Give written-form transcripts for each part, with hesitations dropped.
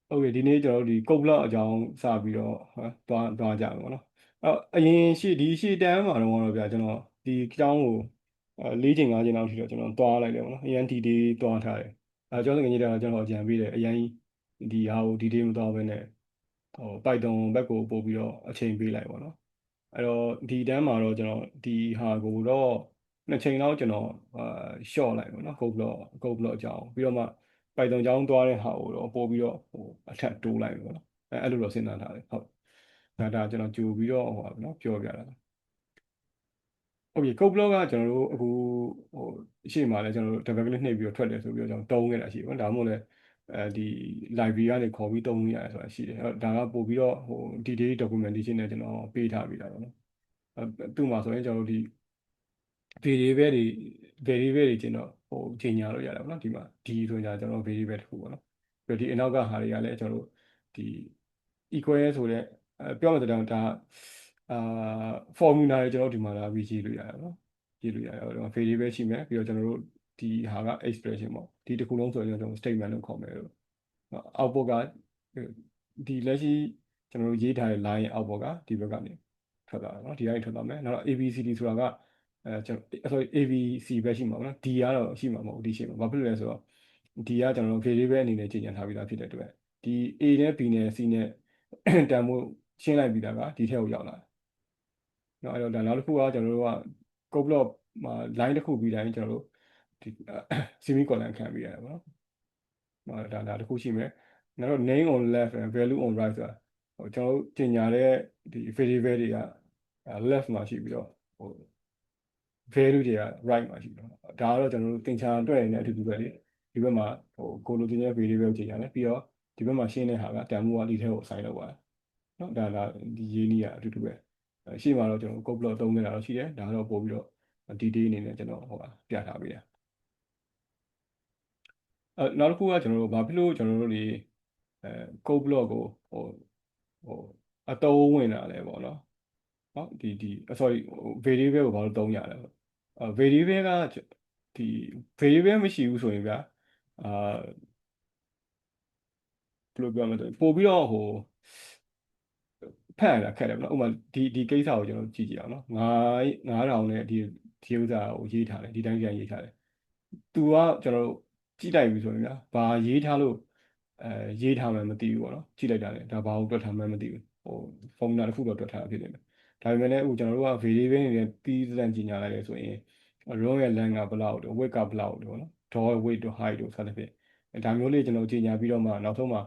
ဟုတ်ကဲ့ဒီနေ့ကျွန်တော်တို့ဒီကုတ်ဘလော့အကြောင်းစပြီးတော့သွားကြမယ်ပေါ့နော်အရင်ရှေ့တန်းမှာတော့ဗျာကျွန်တော်ဒီအကြောင်းကို၄ချိန်၅ချိန်လောက်ထိတော့ကျွန်တော်သွားလိုက်တယ်ပေါ့နော်အရင်ဒီဒေးသွားထားတယ်ကျွန်တော်ငယ်ကြီးတော့ကျွန်တော်အကြံပေးတယ်အရင်ဒီဟာကိုဒီဒေးမသွားဘဲနဲ့Python ဘက်ကိုပို့ပြီးတော့အချိန်ပေးလိုက်ပေါ့နော်အဲ့တော့ဒီတန်းမှာတော့ကျွန်တော်ဒီဟာကိုတော့နှစ်ချိန်လောက်ကျွန်တော်ရှော့လိုက်ပေါ့နော်ကုတ်ဘလော့အကြောင်းပြီးတော့မှPython အကြောင်းသွားတဲ့ဟာကိုတော့ပို့ပြီးတော့အထက်တိုးလိုက်ပေါ့နော်အဲ့လိုတော့စဉ်းစားထားတယ်ဟုတ်ဒါကျွန်တော်ကြိုပြီးတော့ဟိုပါနော်ပြောပြတာဟုတ်ပြီကုတ်ဘလော့ကကျွန်တော်တို့အခုဟိုအရှိမလဲကျွန်တော်တို့ double click နှိပ်ပြီးတော့ထွက်တယ်ဆိုပြီးတော့ကျွန်တော်တုံးခဲ့တာရှိတယ်ပေါ့ဒါမှမဟုတ်လဲဒီ library ကနေခေါ်ပြီးတုံးရတယ်ဆိုတာရှိတယ်အဲ့တော့ဒါကပို့ပြီးတော့detail documentation နဲ့ကျွန်တော်ပေးထားပြီးတာပေါ့နော်သူ့မှာဆိုရင်ကျွန်တော်တို့ဒီ variable တွေကျင်တော့ချိန်ညာလို့ရတယ်ပေါ့နော်ဒီမှာဒီဆိုရင်ကျွန်တော် variable တစ်ခုပေါ့နော်ပြီးတော့ဒီအနောက်ကဟာတွေကလည်းကျွန်တော်တို့ဒီ equal ဆိုတဲ့ပြောမှဆိုတော့ဒါအာ formula တွေကျွန်တော်ဒီမှာလာပြီးရေးလို့ရတယ်ပေါ့နော်ရေးလို့ရတယ်တော့ variable ရှိမယ်ပြီးတော့ကျွန်တော်တို့ဒီဟာက expression ပေါ့ဒီတစ်ခုလုံးဆိုရင်ကျွန်တော် statement လို့ခေါ်မယ်လို့ output ကဒီလက်ရှိကျွန်တော်တို့ရေးထားတဲ့ line ရဲ့ output ကဒီဘက်ကနေထွက်သွားတယ်နော်ဒီကနေထွက်သွားမယ်နောက်တော့ ABCD ဆိုတာကကျွန်တော် sorry ABC ပဲရှိမှာပေါ့နော် D ကတော့ရှိမှာမဟုတ်ဘူးဒီရှိမှာဘာဖြစ်လို့လဲဆိုတော့ D ကကျွန်တော်တို့ variable အနေနဲ့ကြေညာထားပြီးသားဖြစ်တဲ့အတွက်ဒီ A နဲ့ B နဲ့ C နဲ့တန်ဖိုးရှင်းလိုက်ပြီးသားကဒီထက်ကိုရောက်လာတယ်နော်အဲ့တော့ဒါနောက်တစ်ခုကကျွန်တော်တို့က code block မှာ line တစ်ခုပြီးတိုင်းကျွန်တော်တို့ဒီ semicolon ခံပြီးရတယ်ပေါ့နော်ဒါတစ်ခုရှိမယ်နောက်တော့ name on left and value on right ဆိုတာကျွန်တော်တို့ကြေညာတဲ့ဒီ variable တွေက left မှာရှိပြီးတော့value တွေက right မှာရှိတော့ဒါကတော့ကျွန်တော်တို့သင်္ချာအတွက်နေတဲ့အတူတူပဲလေဒီဘက်မှာကိုလိုချင်တဲ့ variable ကိုချိန်ရတယ်ပြီးတော့ဒီဘက်မှာရှင်းတဲ့ဟာကတန်ဖိုးကဒီထဲကို assign လုပ်ပါတယ်နော်ဒါဒီရေးနည်းကအတူတူပဲရှေ့မှာတော့ကျွန်တော် code block သုံးနေတာတော့ရှိတယ်ဒါကတော့ပို့ပြီးတော့ detail အနေနဲ့ကျွန်တော်ပြထားပေးတယ်နောက်တစ်ခုကကျွန်တော်တို့ဘာဖြစ်လို့ကျွန်တော်တို့ဒီcode block ကိုဟိုအသုံးဝင်တာလဲပေါ့နော်sorry variable ကိုဘာလို့သုံးရလဲvariable ကဒီ variable မရှိဘူးဆိုရင်ဗျာအာဘယ်လိုပြောမလဲပို့ပြီးတော့ဖတ်ရတာခက်တယ်ဗောနော်ဥပမာဒီကိစ္စကိုကျွန်တော်ကြည့်ကြည့်အောင်နော်9000နဲ့ဒီဥစ္စာကိုရေးထားတယ်ဒီတိုင်းရေးထားတယ်သူကကျွန်တော်တို့ကြည့်လိုက်ပြီဆိုရင်ဗျာဘာရေးထားလို့ရေးထားမှမသိဘူးပေါ့နော်ကြည့်လိုက်တာလေဒါဘာကိုတွက်ထားမှမသိဘူးformula တစ်ခုတော့တွက်ထားတာဖြစ်နေတယ်ဒါပေမဲ့လည်းကျွန်တော်တို့က variable တွေနဲ့ပြီးစံကြီးညာလိုက်တယ်ဆိုရင် row ရဲ့ length ကဘယ်လောက်တို့ width ကဘယ်လောက်တို့ပေါ့နော် door width တို့ height တို့စသဖြင့်ဒါမျိုးလေးကျွန်တော်ကြီးညာပြီးတော့မှနောက်ဆုံးမှာ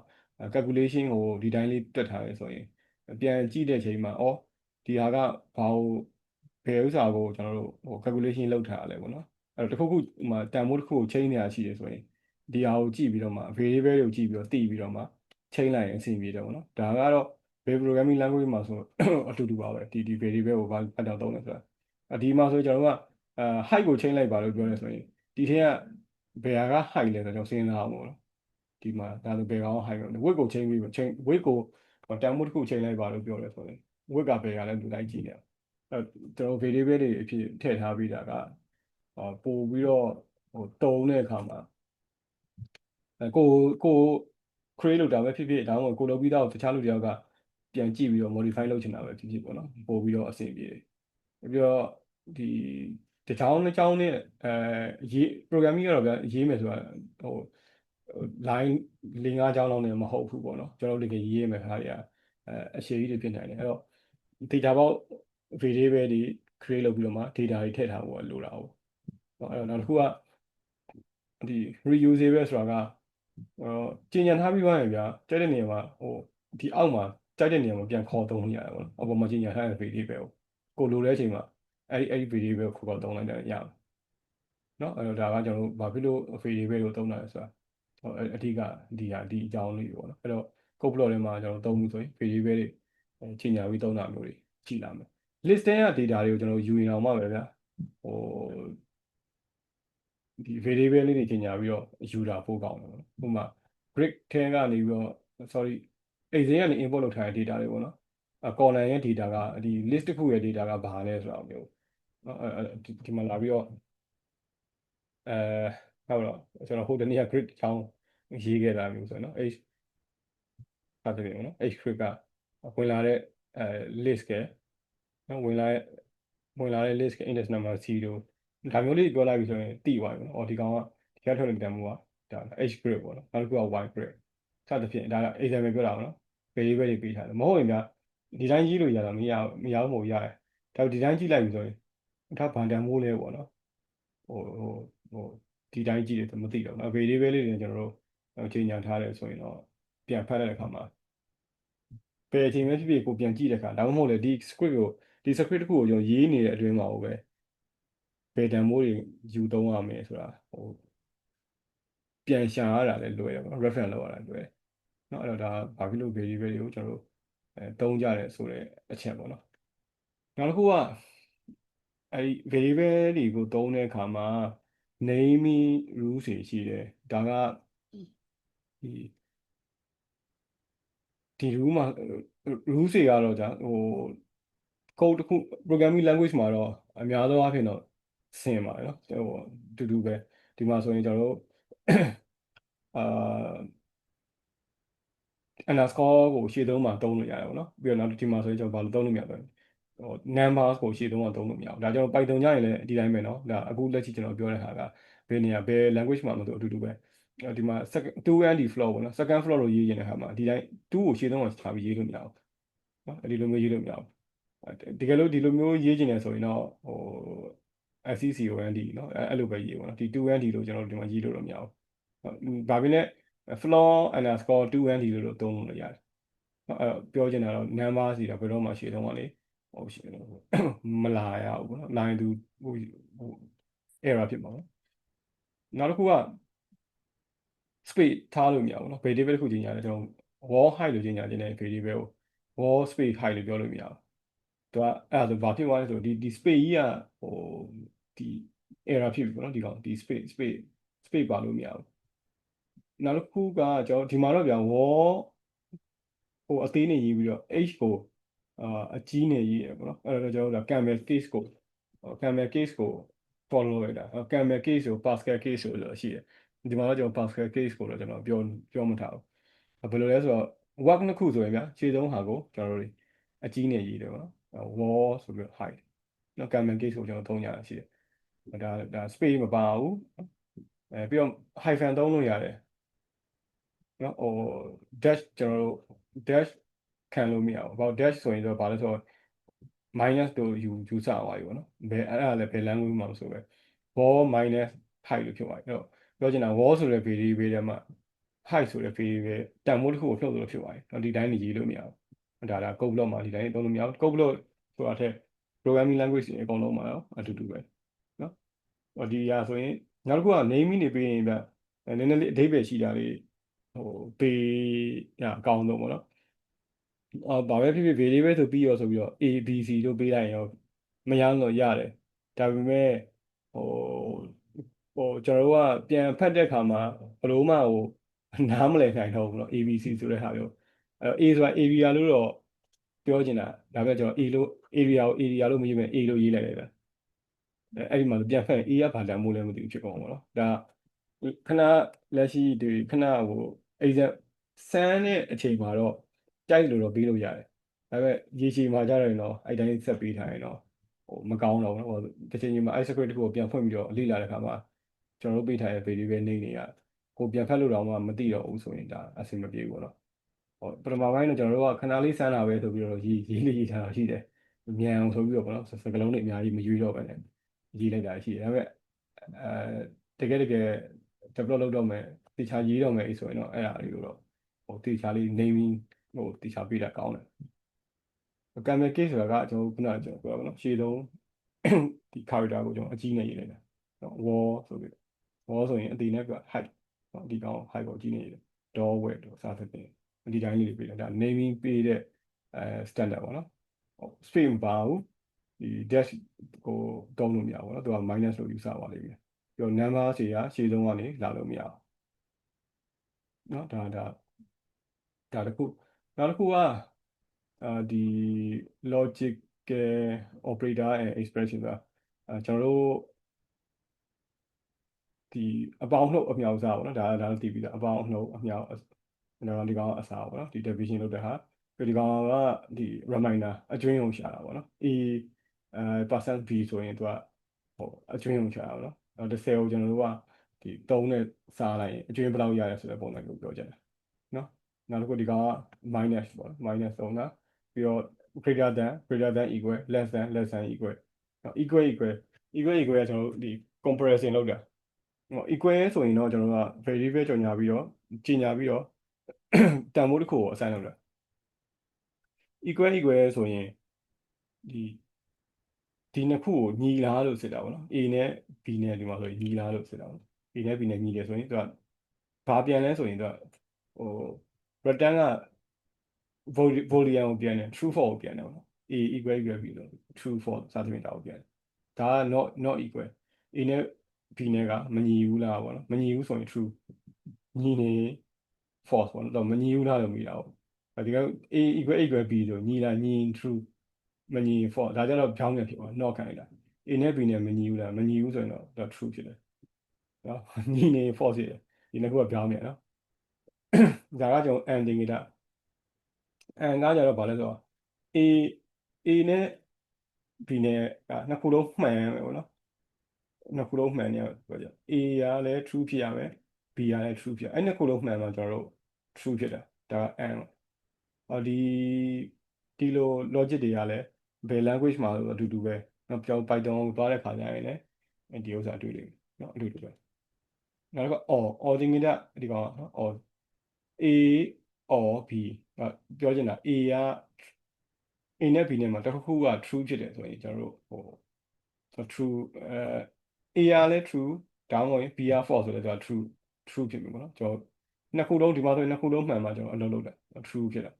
calculation ကိုဒီတိုင်းလေးတွက်ထားတယ်ဆိုရင်ပြန်ကြည့်တဲ့အချိန်မှာဒီဟာကဘာကိုဘယ်ဥစ္စာကိုကျွန်တော်တို့calculation လုပ်ထားရလဲပေါ့နော်အဲ့တော့တစ်ခုခုတန်ဖိုးတစ်ခုကို change နေတာရှိတယ်ဆိုရင်ဒီဟာကိုကြည့်ပြီးတော့မှ variable တွေကိုကြည့်ပြီးတော့သိပြီးတော့မှ change လိုက်ရင်အဆင်ပြေတယ်ပေါ့နော်ဒါကတော့ဘယ် programming language မှာဆိုအတူတူပါပဲဒီ variable ကိုဘာအတောင်သုံးလဲဆိုတာဒီမှာဆိုကျွန်တော်တို့ကheight ကို change လိုက်ပါလို့ပြောနေဆိုရင်ဒီထက်ကဘယ်ဟာက height လဲဆိုတော့ကျွန်တော်စဉ်းစားအောင်ပေါ့နော်ဒီမှာဒါဆိုဘယ်ကောင် height လဲ width ကို change ပြီးwidth ကိုတန်ဖိုးတစ်ခု change လိုက်ပါလို့ပြောတယ်ဆိုရင် width ကဘယ်ကလဲလူတိုင်းကြည့်နေကျွန်တော် variable တွေအဖြစ်ထည့်ထားပြီးတာကပို့ပြီးတော့တုံးတဲ့အခါမှာကို create လုပ်တာပဲဖြစ်ဖြစ်ဒါမှမဟုတ်ကိုလုပ်ပြီးသားကိုတခြားလူတယောက်ကပြန်ကြည့်ပြီးတော့ modify လုပ်ချင်တာပဲဖြစ်ဖြစ်ပေါ့နော်ပို့ပြီးတော့အဆင်ပြေတယ်ပြီးတော့ဒီတစ်ချောင်းနှစ်ချောင်းနဲ့ရေး programming ကတော့ဗျာရေးမယ်ဆိုတာline 4-5ချောင်းလောက်နဲ့မဟုတ်ဘူးပေါ့နော်ကျွန်တော်တို့တကယ်ရေးရမယ်ခါတွေကအရှည်ကြီးတွေဖြစ်နိုင်တယ်အဲ့တော့ data ပေါက် variable တွေ create လုပ်ပြီးတော့မှ data တွေထည့်ထားဖို့လိုတာဟုတ်အဲ့တော့နောက်တစ်ခုကဒီ reusable ဆိုတာကကျင်ညာထားပြီးသွားရင်ဗျာကြိုက်တဲ့နေရာမှာဒီအောက်မှာကြိုက်တဲ့နေရာမှာပြန်ခေါ်သုံးလို့ရတယ်ပေါ့နော်အပေါ်မှာကျင်ညာထားတဲ့ variable ကိုလိုတဲ့အချိန်မှာအဲ့ variable ကိုခေါ်သုံးလိုက်တယ်ရမယ်နော်အဲ့တော့ဒါကကျွန်တော်တို့ဘာဖြစ်လို့ variable ကိုသုံးတာလဲဆိုတာအဓိကဒီအကြောင်းလေးပေါ့နော်အဲ့တော့ code block ထဲမှာကျွန်တော်သုံးမှုဆိုရင် variable တွေကျင်ညာပြီးသုံးတာမျိုးတွေကြည့်လာမယ် list ထဲက data တွေကိုကျွန်တော်ယူရင်အောင်မှပဲဗျာဟိုဒီ variable လေးတွေကျင်ညာပြီးတော့ယူတာပို့ကောင်းတယ်ပေါ့နော်ဥပမာ grid ထဲကနေပြီးတော့ sorry အိမ်စင်းကနေ import လုပ်ထားတဲ့ data တွေပေါ့နော်column ရဲ့ data ကဒီ list တစ်ခုရဲ့ data ကဘာလဲဆိုတာမျိုးနော်ဒီမှာလာပြီးတော့အဲဟုတ်တော့ကျွန်တော်ဟိုတနေ့က grid အကြောင်းရေးခဲ့တာမျိုးဆိုရင်နော် စသဖြင့်ပေါ့နော် H script ကဝင်လာတဲ့list ကနော်ဝင်လာတဲ့ list က index number 0ဒါမျိုးလေးပြောလိုက်ပြီဆိုရင်တိသွားပြီနော်ဒီကောင်ကဒီကထွက်တဲ့တန်ဖိုးကဒါ H script ပေါ့နော်နောက်တစ်ခုက Y script စသဖြင့်ဒါက example ပြောတာပေါ့နော် variable တွေပေးထားတယ်မဟုတ်ရင်ဗျာဒီတိုင်းကြီးလို့ရတာမရဘူးမဟုတ်ရတယ်ဒါဒီတိုင်းကြည့်လိုက်ပြီဆိုရင်ဒါဗန်တန်ဖိုးလဲပေါ့နော်ဟိုဒီတိုင်းကြည့်တယ်မသိတော့ဘူးနော် variable လေးတွေကျွန်တော်တို့ချိန်ညာထားတယ်ဆိုရင်တော့ပြန်ဖတ်တဲ့အခါမှာဘယ်အချိန်ပဲဖြစ်ဖြစ်ကိုပြန်ကြည့်တဲ့အခါဒါမှမဟုတ်လေဒီ script တစ်ခုကိုကျွန်တော်ရေးနေတဲ့အတွင်းမှာပဲဘယ်တန်ဖိုးတွေယူသုံးရမယ်ဆိုတာပြန်ရှာရတာလည်းလွယ်တယ်ပေါ့နော် reference လုပ်ရတာလွယ်တယ်နော်အဲ့တော့ဒါဘာဖြစ်လို့ variable တွေကိုကျွန်တော်တို့သုံးကြတယ်ဆိုတဲ့အချက်ပေါ့နော်နောက်တစ်ခုကအဲ့ဒီ variable တွေကိုသုံးတဲ့အခါမှာ naming rules တွေရှိတယ်ဒါကဒီ rule မှာ rules တွေကတော့ကြာcode တစ်ခု programming language မှာတော့အများသောအားဖြင့်တော့ဆင်ပါတယ်နော်တူတူပဲဒီမှာဆိုရင်ကျွန်တော်တို့အာ underscore ကိုရှေ့သုံးမှာသုံးလို့ရတယ်ပေါ့နော်ပြီးတော့နောက်ဒီမှာဆိုရင်ကျွန်တော်ဘာလို့သုံးလို့မရဘူးnumbers ကိုရှေ့သုံးမှာသုံးလို့မရဘူးဒါကျွန်တော် Python ကြရင်လည်းဒီတိုင်းပဲနော်ဒါအခုလက်ရှိကျွန်တော်ပြောတဲ့ဟာကဘယ်နေရာဘယ် language မှာမဆိုအတူတူပဲဒီမှာ 2nd floor ပေါ့နော် second floor လို့ရေးရင်တဲ့ဟာမှာဒီတိုင်း2ကိုရှေ့သုံးမှာထားပြီးရေးလို့မရဘူးနော်ဒီလိုမျိုးရေးလို့မရဘူးတကယ်လို့ဒီလိုမျိုးရေးချင်တယ်ဆိုရင်တော့SCCOND နော်အဲ့လိုပဲရေးပေါ့နော်ဒီ 2ND လို့ကျွန်တော်တို့ဒီမှာရေးလို့တော့မရဘူးဒါပေမဲ့ floor underscore 2ND လို့သုံးလို့ရတယ်အဲ့ပြောချင်တာတော့ number စီတာဘယ်တော့မှရှေ့သုံးပါလေမလာရဘူးပေါ့နော်လာရင်သူerror ဖြစ်မှာပေါ့နောက်တစ်ခုက space ထားလို့မရဘူးเนาะ variable တစ်ခုကြီးညာတယ်ကျွန်တော် wall height လို့ကြီးညာခြင်းတဲ့ variable ကို wall space height လို့ပြောလို့မရဘူးသူကအဲ့ဒါဆိုဘာဖြစ်သွားလဲဆိုဒီ space ကြီးကဒီ error ဖြစ်ပြီပေါ့နော်ဒီကောင်ဒီ space ပါလို့မရဘူးနောက်တစ်ခုကကျွန်တော်ဒီမှာတော့ဗျာ wall အသေးနေရေးပြီးတော့ h ကိုအကြီးနေရေးရပေါ့နော်အဲ့တော့ကျွန်တော်တို့ camel case ကို follow လိုက်တာ camel case ကို pascal case ကိုဆိုရှိတယ်ဒီမှာတော့ကျွန်တော် pascal case ကိုတော့ကျွန်တော်ပြောမထားဘူးဘယ်လိုလဲဆိုတော့ work နှစ်ခုဆိုရင်ဗျာခြေသုံးဟာကိုကျွန်တော်တို့အကြီးနေရေးတယ်ပေါ့နော် wall ဆိုပြီး height နော် camel case ကိုကျွန်တော်သုံးကြတာရှိတယ်ဒါ space မပါဘူးပြီးတော့ hyphen သုံးလို့ရတယ်နော်dash ကျွန်တော်တို့ dash ခံလို့မရဘူးဘာ dash ဆိုရင်တော့ဘာလဲဆိုတော့ minus တို့ယူစသွားပြီပေါ့နော်အဲ့ဒါလည်းဘယ် language မှာမဆိုပဲ wall minus height လို့ဖြစ်သွားပြီအဲ့တော့ပြောချင်တာ wall ဆိုတဲ့ variable ထဲမှာ height ဆိုတဲ့ variable တန်ဖိုးတစ်ခုကိုဖြုတ်လို့ဖြစ်သွားပြီနော်ဒီတိုင်းနေရေးလို့မရဘူးဒါ code block မှာဒီတိုင်းသုံးလို့မရဘူး code block ဆိုတာထက် programming language တွေအကုန်လုံးမှာတော့အတူတူပဲနော်ဒီဟာဆိုရင်နောက်တစ်ခုက naming တွေပေးရင်ဗျနည်းနည်းလေးအဓိပ္ပာယ်ရှိတာလေးပေးရအကောင်းဆုံးပေါ့နော်ဘာပဲဖြစ်ဖြစ် variable ဆိုပြီးရောဆိုပြီးတော့ A B C တို့ပေးလိုက်ရင်ရောမရလို့ရတယ်ဒါပေမဲ့ဟိုကျွန်တော်တို့ကပြန်ဖတ်တဲ့အခါမှာဘလို့မှနားမလည်နိုင်တော့ဘူးเนาะ ABC ဆိုတဲ့ဟာမျိုးအဲ့တော့ A ဆိုတာ area လို့တော့ပြောချင်တာဒါပေမဲ့ကျွန်တော် A လို့ area ကို area လို့မရေးပဲ A လို့ရေးလိုက်တယ်ဗျအဲ့ဒီမှာပြန်ဖတ်ရင် A ကဘာတန်မို့လဲမသိဘူးဖြစ်ကုန်ပါတော့ဒါခဏလက်ရှိဒီခဏexam ဆန်းတဲ့အချိန်မှာတော့ကြိုက်လို့တော့ပြီးလို့ရတယ်ဒါပေမဲ့ရေရှည်မှာကြတော့ရင်တော့အဲ့တိုင်းဆက်ပြီးထားရင်တော့မကောင်းတော့ဘူးနော်တစ်ချိန်ချိန်မှာ ice script တစ်ခုကိုပြန်ဖွင့်ပြီးတော့လေ့လာတဲ့အခါမှာကျွန်တော်တို့ပေးထားတဲ့ variable name တွေကကိုပြန်ဖတ်လို့တော့မှမသိတော့ဘူးဆိုရင်ဒါအဆင်မပြေဘူးပေါ့နော်ပထမပိုင်းတော့ကျွန်တော်တို့ကခဏလေးစမ်းတာပဲဆိုပြီးတော့ရေးထားတာရှိတယ်မြန်အောင်ဆိုပြီးတော့ပေါ့နော်စကလုံးတွေအများကြီးမရွေးတော့ပဲနဲ့ရေးလိုက်တာရှိတယ်ဒါပေမဲ့တကယ်develop လုပ်တော့မယ်တေချာရေးတော့မယ်ဆိုရင်တော့အဲ့ဒါလေးကိုတော့တေချာလေး naming တေချာပေးတာကောင်းတယ် camel case ဆိုတာကကျွန်တော်ခုနကကျွန်တော်ပြောပါတော့ရှေ့ဆုံးဒီ character ကိုကျွန်တော်အကြီးနဲ့ရေးလိုက်တာနော် wall ဆိုပြီး wall ဆိုရင်အတည်နဲ့ပြ height နော်ဒီကောင် height ကိုအကြီးနဲ့ရေးတယ် door width တို့စသဖြင့်ဒီတိုင်းလေးတွေပေးတယ်ဒါ naming ပေးတဲ့standard ပေါ့နော် space မပါဘူးဒီ dash ကိုတုံးလို့မရဘူးเนาะသူက minus လို့ယူဆပါလိမ့်မယ်ပြီးတော့ number တွေကရှေ့ဆုံးကနေလာလို့မရဘူးเนาะဒါတစ်ခုနောက်တစ်ခုကဒီ logical operator and expression ဆိုတာကျွန်တော်တို့ဒီအပေါင်းနှုတ်အမြောက်အစားပေါ့နော်ဒါလည်းသိပြီးသားအပေါင်းနှုတ်အမြောက် တော့ဒီကောင်ကအစားပေါ့နော်ဒီ division လုပ်တဲ့ဟာဒီကောင်ကဒီ reminder အကျွင်းုံရှာတာပေါ့နော် A percent B ဆိုရင်သူကဟိုအကျွင်းုံရှာတာပေါ့နော်10ကိုကျွန်တော်တို့ကဒီ3နဲ့စားလိုက်ရင်အကျွင်းဘယ်လောက်ရရဆိုတဲ့ပုံစံကိုပြောချင်တယ်နော်နောက်တစ်ခုဒီကောင်က minus ပေါ့နော် minus 3တာပြီးတော့ greater than equal less than equal နော် equal ကကျွန်တော်တို့ဒီ comparison လုပ်တာequal ဆိုရင်တော့ကျွန်တော်တို့က variable ကြော်ညာပြီးတော့တန်ဖိုးတစ်ခုကို assign လုပ်တာ equal ဆိုရင်ဒီနှစ်ခုကိုညီလားလို့စစ်တာပေါ့နော် A နဲ့ B နဲ့ဒီမှာဆိုရင်ညီလားလို့စစ်တာပေါ့ A နဲ့ B နဲ့ညီတယ်ဆိုရင်သူကဘာပြန်လဲဆိုရင်သူကဟို return က volume ကိုပြန်တယ် true false ကိုပြန်တယ်ပေါ့နော် A equal B လို့ true false စသဖြင့်ဒါကိုပြန်တယ်ဒါက not equal A နဲ့ B နဲ့ကမညီဘူးလားပေါ့နော်မညီဘူးဆိုရင် true ညီနေ false ပေါ့နော်တော့မညီဘူးလားလို့မိတာပေါ့ဒီက A equal B ဆိုညီလားညီ true မညီ false ဒါကြတော့ပြောင်းပြန်ဖြစ်သွား not ခံလိုက်တာ A နဲ့ B နဲ့မညီဘူးလားမညီဘူးဆိုရင်တော့ true ဖြစ်တယ်နော်ညီနေ false ဖြစ်တယ်ဒီနှစ်ခုကပြောင်းပြန်နော်ဒါကကျွန်တော် and တင်ကြတာ and ကကြတော့ဘာလဲဆိုတော့ A နဲ့ B နဲ့ကနှစ်ခုလုံးမှန်ရမယ်ပေါ့နော်နှစ်ခုလုံးမှန်နေရပြောကြ A ကလည်း true ဖြစ်ရမယ် B ကလည်း true ဖြစ်အဲ့နှစ်ခုလုံးမှန်မှာကျွန်တော်တို့ true ဖြစ်တာဒါက and ဒီလို logic တွေကလည်းဘယ် language မှာအတူတူပဲเนาะပြော Python ကိုသွားတဲ့ခါကျရင်လည်းဒီဥစ္စာတွေ့လိမ့်မယ်เนาะအတူတူပဲနောက်တစ်ခါ or သင်္ကေတဒီကောင်เนาะ or A or B ပြောချင်တာ A နဲ့ B နဲ့မှာတစ်ခုက true ဖြစ်တယ်ဆိုရင်ကျွန်တော်တို့true A ကလည်း true ဒါမှမဟုတ်ရင် B က false ဆိုတော့ကျွန်တော် true ဖြစ်ပြီပေါ့နော်ကျွန်တော်နှစ်ခုလုံးဒီမှာဆိုရင်နှစ်ခုလုံးမှန်မှာကျွန်တော်အလုပ်လုပ်တာ true ဖြစ်တာ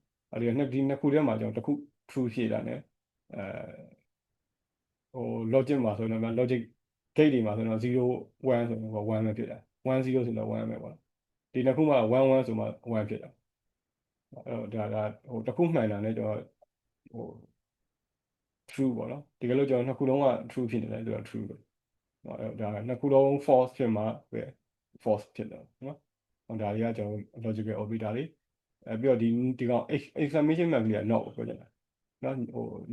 ဒီနှစ်ခုထဲမှာကျွန်တော်တစ်ခု true ဖြစ်တာ ਨੇ logic မှာဆိုတော့ logic gate တွေမှာဆိုတော့0 1ဆိုတော့1ပဲဖြစ်တာ1 0ဆိုတော့1ပဲပေါ့ဒီနှစ်ခုမှာ1 1ဆိုမှ1ဖြစ်တာအဲ့တော့ဒါတစ်ခုမှန်တာ ਨੇ ကျွန်တော်true ပေါ့နော်ဒီကလို့ကျွန်တော်နှစ်ခုလုံးက true ဖြစ်နေတယ်ဆိုတော့ true ပဲအဲ့ဒါနှစ်ခုလုံး false ဖြစ်မှာပဲ false ဖြစ်တယ်နော်ဒါတွေကကျွန်တော် logical operator တွေပြီးတော့ဒီကောင် exclamation mark လေးက not ကိုပြောချင်တာနော်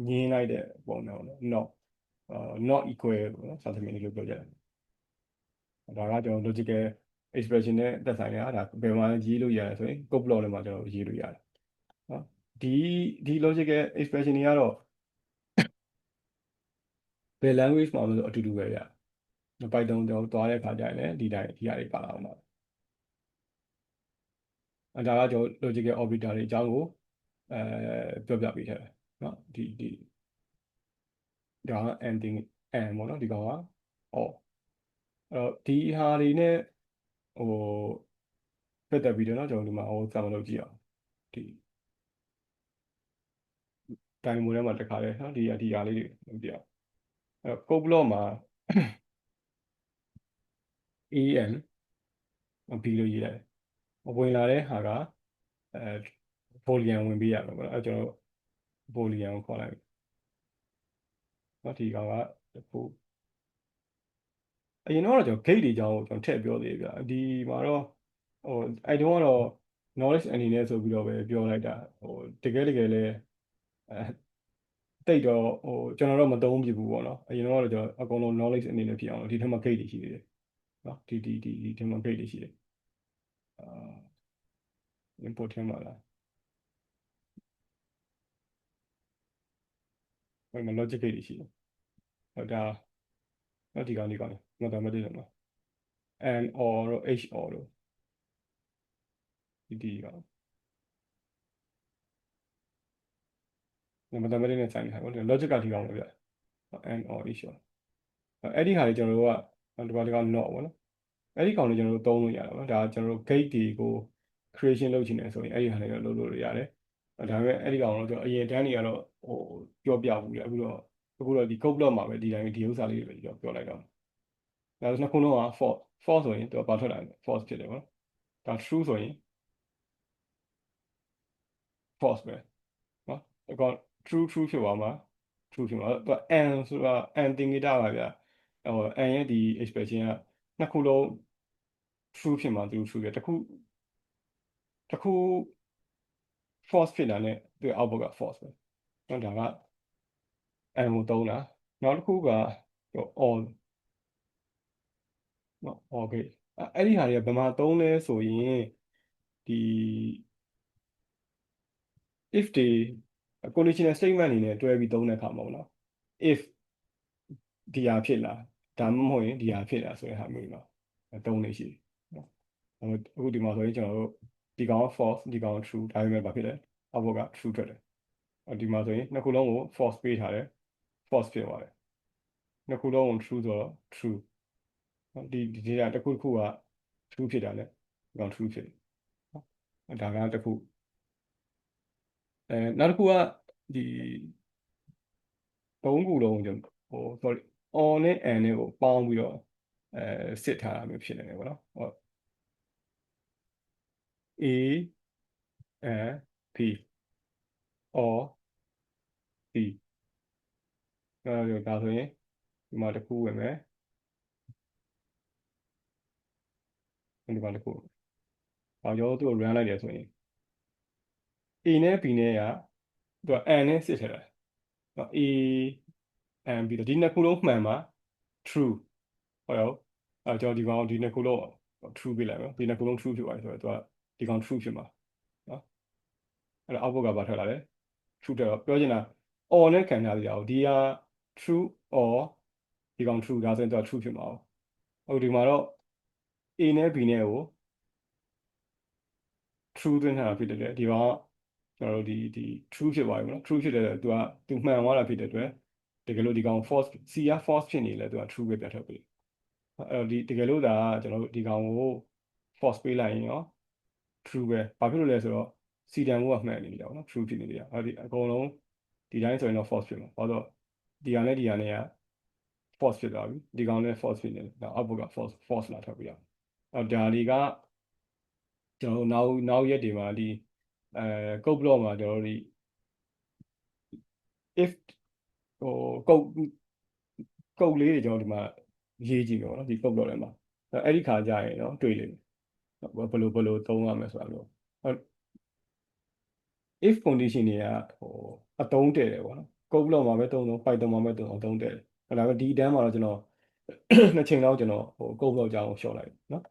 ညင်းလိုက်တဲ့ပုံစံပေါ့နော် not equal ပေါ့နော်စသဖြင့်လို့ပြောကြတယ်ဒါကကျွန်တော် logical expression နဲ့သက်ဆိုင်တာဒါဘယ်မှာရေးလို့ရတယ်ဆိုရင် code block ထဲမှာကျွန်တော်ရေးလို့ရတယ်နော်ဒီ logical expression တွေကတော့ဘယ် language မှာလို့အတူတူပဲရ Python ကျွန်တော်သွားတဲ့ခါကျရင်လည်းဒီတိုင်းဒီဟာတွေပါလာအောင်ပါဒါကကျွန်တော် logical operator တွေအကြောင်းကိုပြောပြပေးထားတယ်เนาะဒါက ending and ပေါ့နော်ဒီကောင်က or အဲ့တော့ဒီဟာတွေနဲ့ဟိုပတ်သက်ပြီးတော့เนาะကျွန်တော်ဒီမှာစမ်းလုပ်ကြည့်အောင်ဒီ dynamo ထဲမှာတခါလဲเนาะဒီဟာလေးတွေလုပ်ကြည့်အောင်အဲ့တော့ code block မှာ an b လို့ရေးလိုက်ဝင်လာတဲ့ဟာကboolean ဝင်ပေးရမှာပေါ့နော်အဲ့ကျွန်တော် boolean ကိုခေါ်လိုက်เนาะဒီကောင်ကအခုအရင်တော့ကျွန်တော် gate တွေအကြောင်းကိုကျွန်တော်ထည့်ပြောသေးတယ်ဗျဒီမှာတော့အဲ့တုန်းကတော့ knowledge အနေနဲ့ဆိုပြီးတော့ပဲပြောလိုက်တာတကယ်လဲတိတ်တော့ကျွန်တော်တော့မသုံးပြဘူးပေါ့နော်အရင်တော့ကျွန်တော်အကုန်လုံး knowledge အနေနဲ့ဖြစ်အောင်ဒီထဲမှာ gate တွေရှိသေးတယ်နော်ဒီထဲမှာ gate တွေရှိတယ်အာ import ထဲမှာလားဟိုမှာ logic gate တွေရှိတယ်ဟိုဒါဒီကောင် mathematics နော် and or တို့ h or တို့ဒီကောင် mathematics နဲ့ဆိုင်နေတာပေါ့ logic ကဒီကောင်ပဲဗျ and or h or အဲ့ဒီဟာတွေကျွန်တော်တို့ကဒီကောင် not ပေါ့နော်အဲ့ဒီကောင်တွေကျွန်တော်တို့သုံးလို့ရတယ်ပေါ့ဒါကျွန်တော်တို့ gate တွေကို creation လုပ်ချင်တယ်ဆိုရင်အဲ့ဒီဟာတွေတော့လုပ်လို့ရတယ်ဒါပေမဲ့အဲ့ဒီကောင်တော့ကျွန်တော်အရင်တန်းတွေကတော့ပြောပြဘူးလေအခုတော့ဒီ code block မှာပဲဒီတိုင်းဒီဥစ္စာလေးတွေပဲပြောလိုက်တော့ဒါဆိုနှစ်ခုလုံးက false ဆိုရင်သူကဘာထွက်လာလဲ false ဖြစ်တယ်ပေါ့ဒါ true ဆိုရင် false ပဲနော်အကောင် true ဖြစ်သွားမှာ true ဖြစ်မှာသူက and ဆိုတာ and သင်္ကေတပါဗျand ရဲ့ဒီ expression ကနှစ်ခုလုံး true ဖြစ်မှာသူ true ပြတစ်ခု တစ်ခု false ဖြစ်တာနဲ့သူ output က false ပဲနော်ဒါက and ကိုသုံးတာနောက်တစ်ခုက all နော် okay အဲ့ဒီဟာတွေကဘယ်မှာသုံးလဲဆိုရင်ဒီ if တွေ conditional statement အနေနဲ့တွဲပြီးသုံးတဲ့အခါမှာပေါ့နော် if ဒီဟာဖြစ်လာဒါမှမဟုတ်ရင်ဒီဟာဖြစ်လာဆိုတဲ့ဟာမျိုးနော်သုံးနေရှိတယ်နော်အခုဒီမှာဆိုရင်ကျွန်တော်တို့ဒီကောင် false ဒီကောင် true ဒါပေမဲ့ဘာဖြစ်လဲ output က true ထွက်တယ်ဒီမှာဆိုရင်နှစ်ခုလုံးကို false ပေးထားတယ် false ဖြစ်သွားတယ်နှစ်ခုလုံးကို true ဆိုတော့ true ဒီကတစ်ခုတစ်ခုက true ဖြစ်တာနဲ့ဒီကောင် true ဖြစ်တယ်ဒါကတစ်ခုနောက်တစ်ခုကဒီသုံးခုလုံးကျွန်တော်sorry on နဲ့ and နဲ့ကိုပေါင်းပြီးတော့စစ်ထားတာမျိုးဖြစ်နေတယ်ပေါ့နော်ဟုတ် A and P or C ဒါဆိုရင်ဒီမှာတစ်ခုဝင်မယ်ဒီမှာတစ်ခုကျွန်တော်တို့ run လိုက်တယ်ဆိုရင် A နဲ့ B နဲ့ကသူက and နဲ့စစ်ထည့်တာA and B ဒီနှစ်ခုလုံးမှန်ပါ true ဟုတ်ရောကျွန်တော်ဒီကောင်ဒီနှစ်ခုလုံး true ပြလိုက်မယ်ဒီနှစ်ခုလုံး true ဖြစ်သွားပြီဆိုတော့သူကဒီကောင် true ဖြစ်မှာနော်အဲ့တော့ output ကဘာထွက်လာလဲ true တော့ပြောချင်တာ or နဲ့ခံထားကြအောင်ဒီက true or ဒီကောင် true ဒါဆိုရင်သူက true ဖြစ်မှာဟုတ်ဒီမှာတော့ A နဲ့ B နဲ့ကို true သွင်းထားတာဖြစ်တဲ့ဒီကောင်ကကျွန်တော်တို့ဒီ true ဖြစ်သွားပြီနော် true ဖြစ်တဲ့သူမှန်သွားတာဖြစ်တဲ့အတွက်တကယ်လို့ဒီကောင် false C က false ဖြစ်နေလဲသူက true ပဲပြတ်ထွက်ပြီအဲ့တော့တကယ်လို့ဒါကကျွန်တော်တို့ဒီကောင်ကို false ပေးလိုက်ရင်ရော true ပဲဘာဖြစ်လို့လဲဆိုတော့ C တန်ဖိုးကမှန်နေပြီပေါ့နော် true ဖြစ်နေတယ်အဲ့ဒီအကုန်လုံးဒီတိုင်းဆိုရင်တော့ false ဖြစ်မှာဘာလို့ဒီကောင်နဲ့ဒီကောင်နဲ့က false ဖြစ်သွားပြီဒီကောင်နဲ့ false ဖြစ်နေတယ်ဒါ output က false လာထွက်ပြီးတော့အဲ့ဒါတွေကကျွန်တော်တို့နောက်ရက်တွေမှာဒီcode block မှာကျွန်တော်တို့ဒီ if code လေးတွေကျွန်တော်ဒီမှာရေးကြည့်မယ်ပေါ့နော်ဒီ code block ထဲမှာအဲ့ဒီခါကျရင်เนาะတွေ့လိမ့်မယ်ဘယ်လိုသုံးရမလဲဆိုတာလို့ if condition တွေကအသုံးတည့်တယ်ပေါ့နော် code block မှာပဲသုံး Python မှာပဲသုံးအသုံးတည့်တယ်အဲ့ဒါပဲဒီတန်းမှာတော့ကျွန်တော်နှစ်ချိန်လောက်ကျွန်တော်code block ကြောင်းကိုရှော့လိုက်เนาะ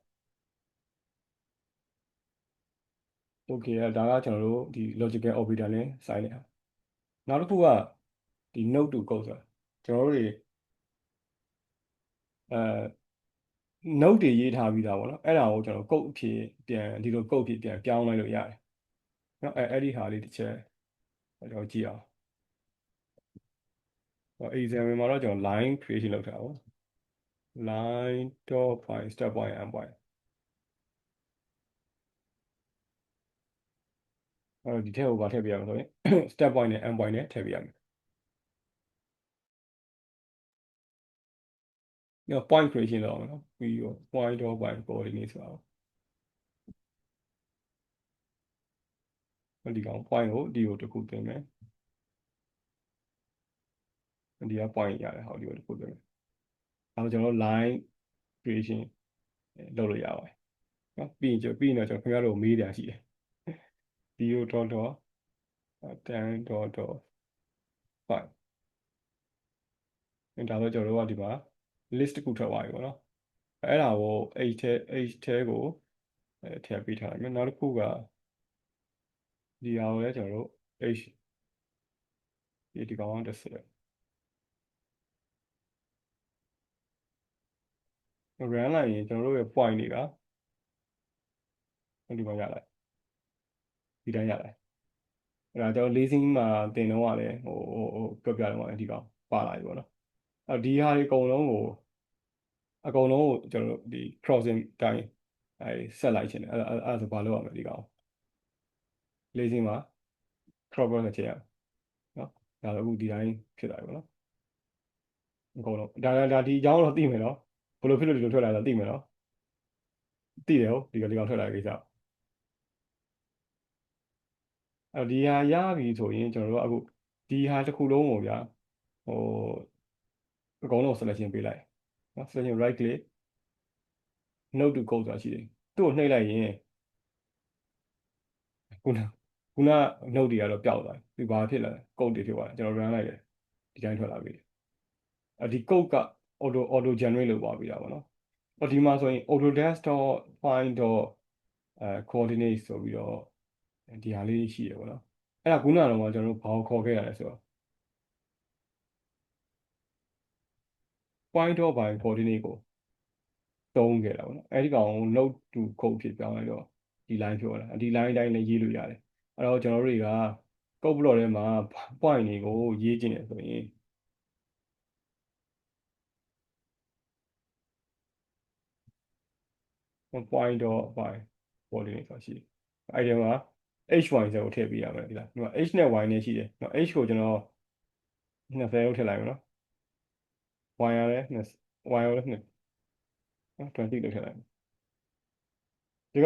okay ဒါကကျွန်တော်တို့ဒီ logical operator နဲ့ဆိုင်နေတာနောက်တစ်ခုကဒီ node to code ဆိုတာကျွန်တော်တို့တွေnote တွေရေးထားပြီးသားပေါ့နော်အဲ့ဒါကိုကျွန်တော် code အဖြစ်ပြန်ဒီလို code အဖြစ်ပြန်ပြောင်းလိုက်လို့ရတယ်เนาะအဲ့ဒီဟာလေးတစ်ချက်ကျွန်တော်ကြည့်အောင်example မှာတော့ကျွန်တော် line creation လုပ်ထားပါ line dot point step point end point ဒီထက်ကိုဗာထည့်ပြရမှာဆိုရင် step point နဲ့ end point နဲ့ထည့်ပြရမယ်ည point creation လုပ်အောင်နော်ပြီးတော့ point dot point coordinate ဆိုတော့ဒီကောင် point ကိုဒီကိုတစ်ခုတင်မယ်ဒီက point ရတယ်ဟောဒီကိုတစ်ခုတင်မယ်ဒါဆိုကျွန်တော်တို့ line creation လုပ်လို့ရပါတယ်နော်ပြီးရင်တော့ကျွန်တော်ခင်ဗျားတို့မေးတယ်ရှိတယ်0 dot dot 10 dot dot 5ဒါဆိုကျွန်တော်တို့ကဒီမှာ list တစ်ခုထွက်သွားပြီပေါ့နော်အဲ့ဒါကို h ထဲကိုထည့်ပေးထားလိုက်မယ်နောက်တစ်ခုကဒီဟာကိုလည်းကျွန်တော်တို့ h ဒီကောင်တစ်စက် run လိုက်ရင်ကျွန်တော်တို့ရဲ့ point တွေကဒီမှာရလိုက်ဒီတိုင်းရလိုက်အဲ့ဒါကျွန်တော် leasing မှာတင်တော့ရတယ်ပြောပြတော့ရတယ်ဒီကောင်ပါလာပြီပေါ့နော်အဲ့ဒီဟာတွေအကုန်လုံးကိုကျွန်တော်တို့ဒီ crossing တိုင်းဆက်လိုက်ခြင်းတယ်အဲ့ဆိုဘာလုပ်ရမလဲဒီကောင် leasing မှာ crop နဲ့ချိန်ရနော်ဒါတော့အခုဒီတိုင်းဖြစ်လာပြီပေါ့နော်အကုန်လုံးဒါဒီအကြောင်းတော့သိမယ်နော်ဘယ်လိုဖြစ်လို့ဒီလိုထွက်လာလဲသိမယ်နော်သိတယ်ဟုတ်ဒီကောင်ထွက်လာတဲ့ကိစ္စဒီဟာရပြီဆိုရင်ကျွန်တော်တို့အခုဒီဟာတစ်ခုလုံးကိုဗျာဟိုအကုန်လုံး selection ပေးလိုက်နော် selection right click node to code ဆိုတာရှိတယ်သူ့ကိုနှိပ်လိုက်ရင် ခုနနှုတ်တွေကတော့ပျောက်သွားပြီဘာဖြစ်လဲကုတ်တွေဖြစ်သွားတယ်ကျွန်တော် run လိုက်တယ်ဒီတိုင်းထွက်လာပြီဒီကုတ်က auto generate လုပ်သွားပြီတာပေါ့နော်ဒီမှာဆိုရင် autodesk.find. coordinate ဆိုပြီးတော့ဒီဟာလေးရှိရပေါ့နော်အဲ့ဒါခုနကတော့ကျွန်တော်တို့ဘာကိုခေါ်ခဲ့ရလဲဆိုတော့ point.by coordinate ကိုသုံးခဲ့တာပေါ့နော်အဲ့ဒီကောင် note to code ဖြစ်ပြောင်းလိုက်တော့ဒီ line ပြောတာဒီ line တိုင်းလည်းရေးလို့ရတယ်အဲ့တော့ကျွန်တော်တို့တွေက code block ထဲမှာ point တွေကိုရေးကျင်တယ်ဆိုရင်point.by coordinate ဆိုရှိတယ်အဲ့ဒီမှာ h1 ကိုထည့်ပေးရမယ်ဒီလားဒီမှာ h နဲ့ y နဲ့ရှိတယ်နော် h ကိုကျွန်တော်20ကိုထည့်လိုက်မယ်နော် y ရလဲy ကိုလည်း20လို့ထည့်လိုက်ဒီက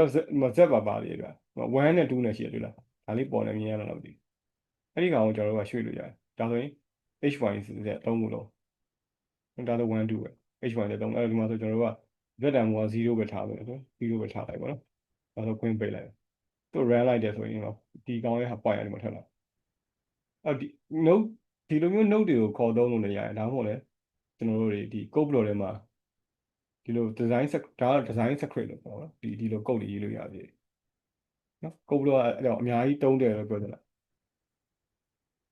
Z ပါလေဗျာ1နဲ့2နဲ့ရှိတယ်တွေ့လားဒါလေးပေါ်နေမြင်ရတော့မသိဘူးအဲ့ဒီကောင်ကိုကျွန်တော်တို့ကရွှေ့လို့ရတယ်ဒါဆိုရင် HY ဆိုတဲ့3ခုလုံးဒါဆို1 2ပဲ HY တဲ့3အဲ့ဒီမှာဆိုကျွန်တော်တို့က Z တန်ဖိုးက0ပဲထားမယ်ဆို0ပဲထားလိုက်ပါတော့ဒါဆိုခွင့်ပိတ်လိုက်သူ run လိုက်တယ်ဆိုရင်ဒီကောင်ရဲ့ point အဲ့ဒီမှာထည့်လိုက်ဒီ note ဒီလိုမျိုး note တွေကိုခေါ်သုံးလို့လည်းရတယ်ဒါမှမဟုတ်လည်းကျွန်တော်တို့တွေဒီ code block ထဲမှာဒီလို design ဒါက design script လို့ပြောတော့ဒီလို code တွေရေးလို့ရပြီနော် code block အဲ့တော့အများကြီးတုံးတယ်လို့ပြောတယ်လား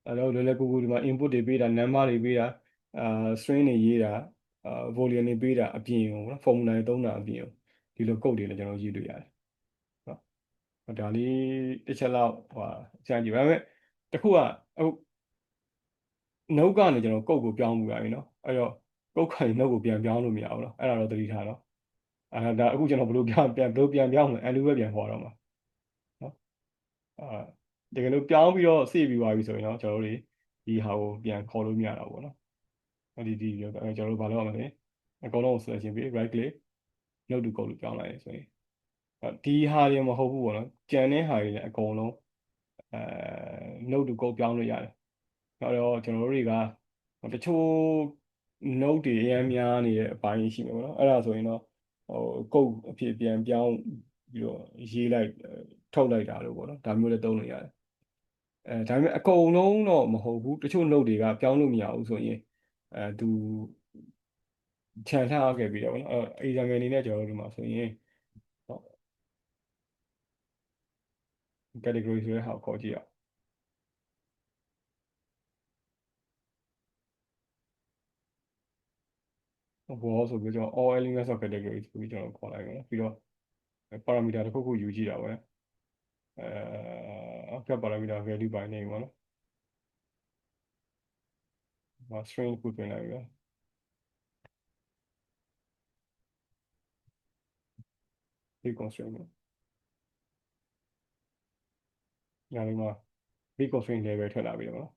အဲ့တော့လွယ်လွယ်ကူကူဒီမှာ input တွေပေးတာ number တွေပေးတာstring တွေရေးတာvolume တွေပေးတာအပြင်ကိုနော် formula တွေသုံးတာအပြင်ကိုဒီလို code တွေလည်းကျွန်တော်ရေးလို့ရတယ်နော်ဒါလေးတစ်ချက်လောက်စမ်းကြည့်ပါမယ်တခုကအခု note ကနေကျွန်တော် code ကိုပြောင်းမှုရပြီနော်အဲ့တော့ code ကနေ note ကိုပြန်ပြောင်းလို့မရဘူးနော်အဲ့ဒါတော့သတိထားနော်ဒါအခုကျွန်တော်ဘယ်လိုပြန်ပြောင်းမလဲ undo ပဲပြန်ခေါ်တော့မှာနော်တကယ်လို့ပြောင်းပြီးတော့ save ပြီးသွားပြီဆိုရင်တော့ကျွန်တော်တို့ဒီဟာကိုပြန်ခေါ်လို့မရတော့ဘူးနော်ကျွန်တော်တို့ဘာလုပ်ရမလဲအကုန်လုံး selection ပြီး right click note to code လို့ပြောင်းလိုက်ရဆိုရင်ဒီဟာတွေမဟုတ်ဘူးပေါ့နော်ကြံတဲ့ဟာတွေလည်းအကုန်လုံးnote to code ပြောင်းလို့ရတယ်အဲ့တော့ကျွန်တော်တို့တွေကတချို့ note တွေအများများနေတဲ့အပိုင်းရှိမှာပေါ့နော်အဲ့ဒါဆိုရင်တော့code အဖြစ်ပြန်ပြောင်းပြီးတော့ရေးလိုက်ထုတ်လိုက်တာလို့ပေါ့နော်ဒါမျိုးလည်းသုံးလို့ရတယ်ဒါပေမဲ့အကုန်လုံးတော့မဟုတ်ဘူးတချို့ note တွေကပြောင်းလို့မရဘူးဆိုရင်သူခြံထားခဲ့ပြီးတော့ဗောနော်example အနေနဲ့ကျွန်တော်တို့ဒီမှာဆိုရင် category ဆိုတဲ့ဟာကိုခေါ်ကြည့်အောင်ဘောဆိုပြီးကျွန်တော် all elements of category ဆိုပြီးကျွန်တော်ခေါ်လိုက်မယ်နော်ပြီးတော့ parameter တစ်ခုခုယူကြည့်တာပေါ့နော်get parameter value by name ပေါ့နော်string ခုပြင်လိုက်ပြီ big constraint ညာဒီမှာ big constraint level ထွက်လာပြီပေါ့နော်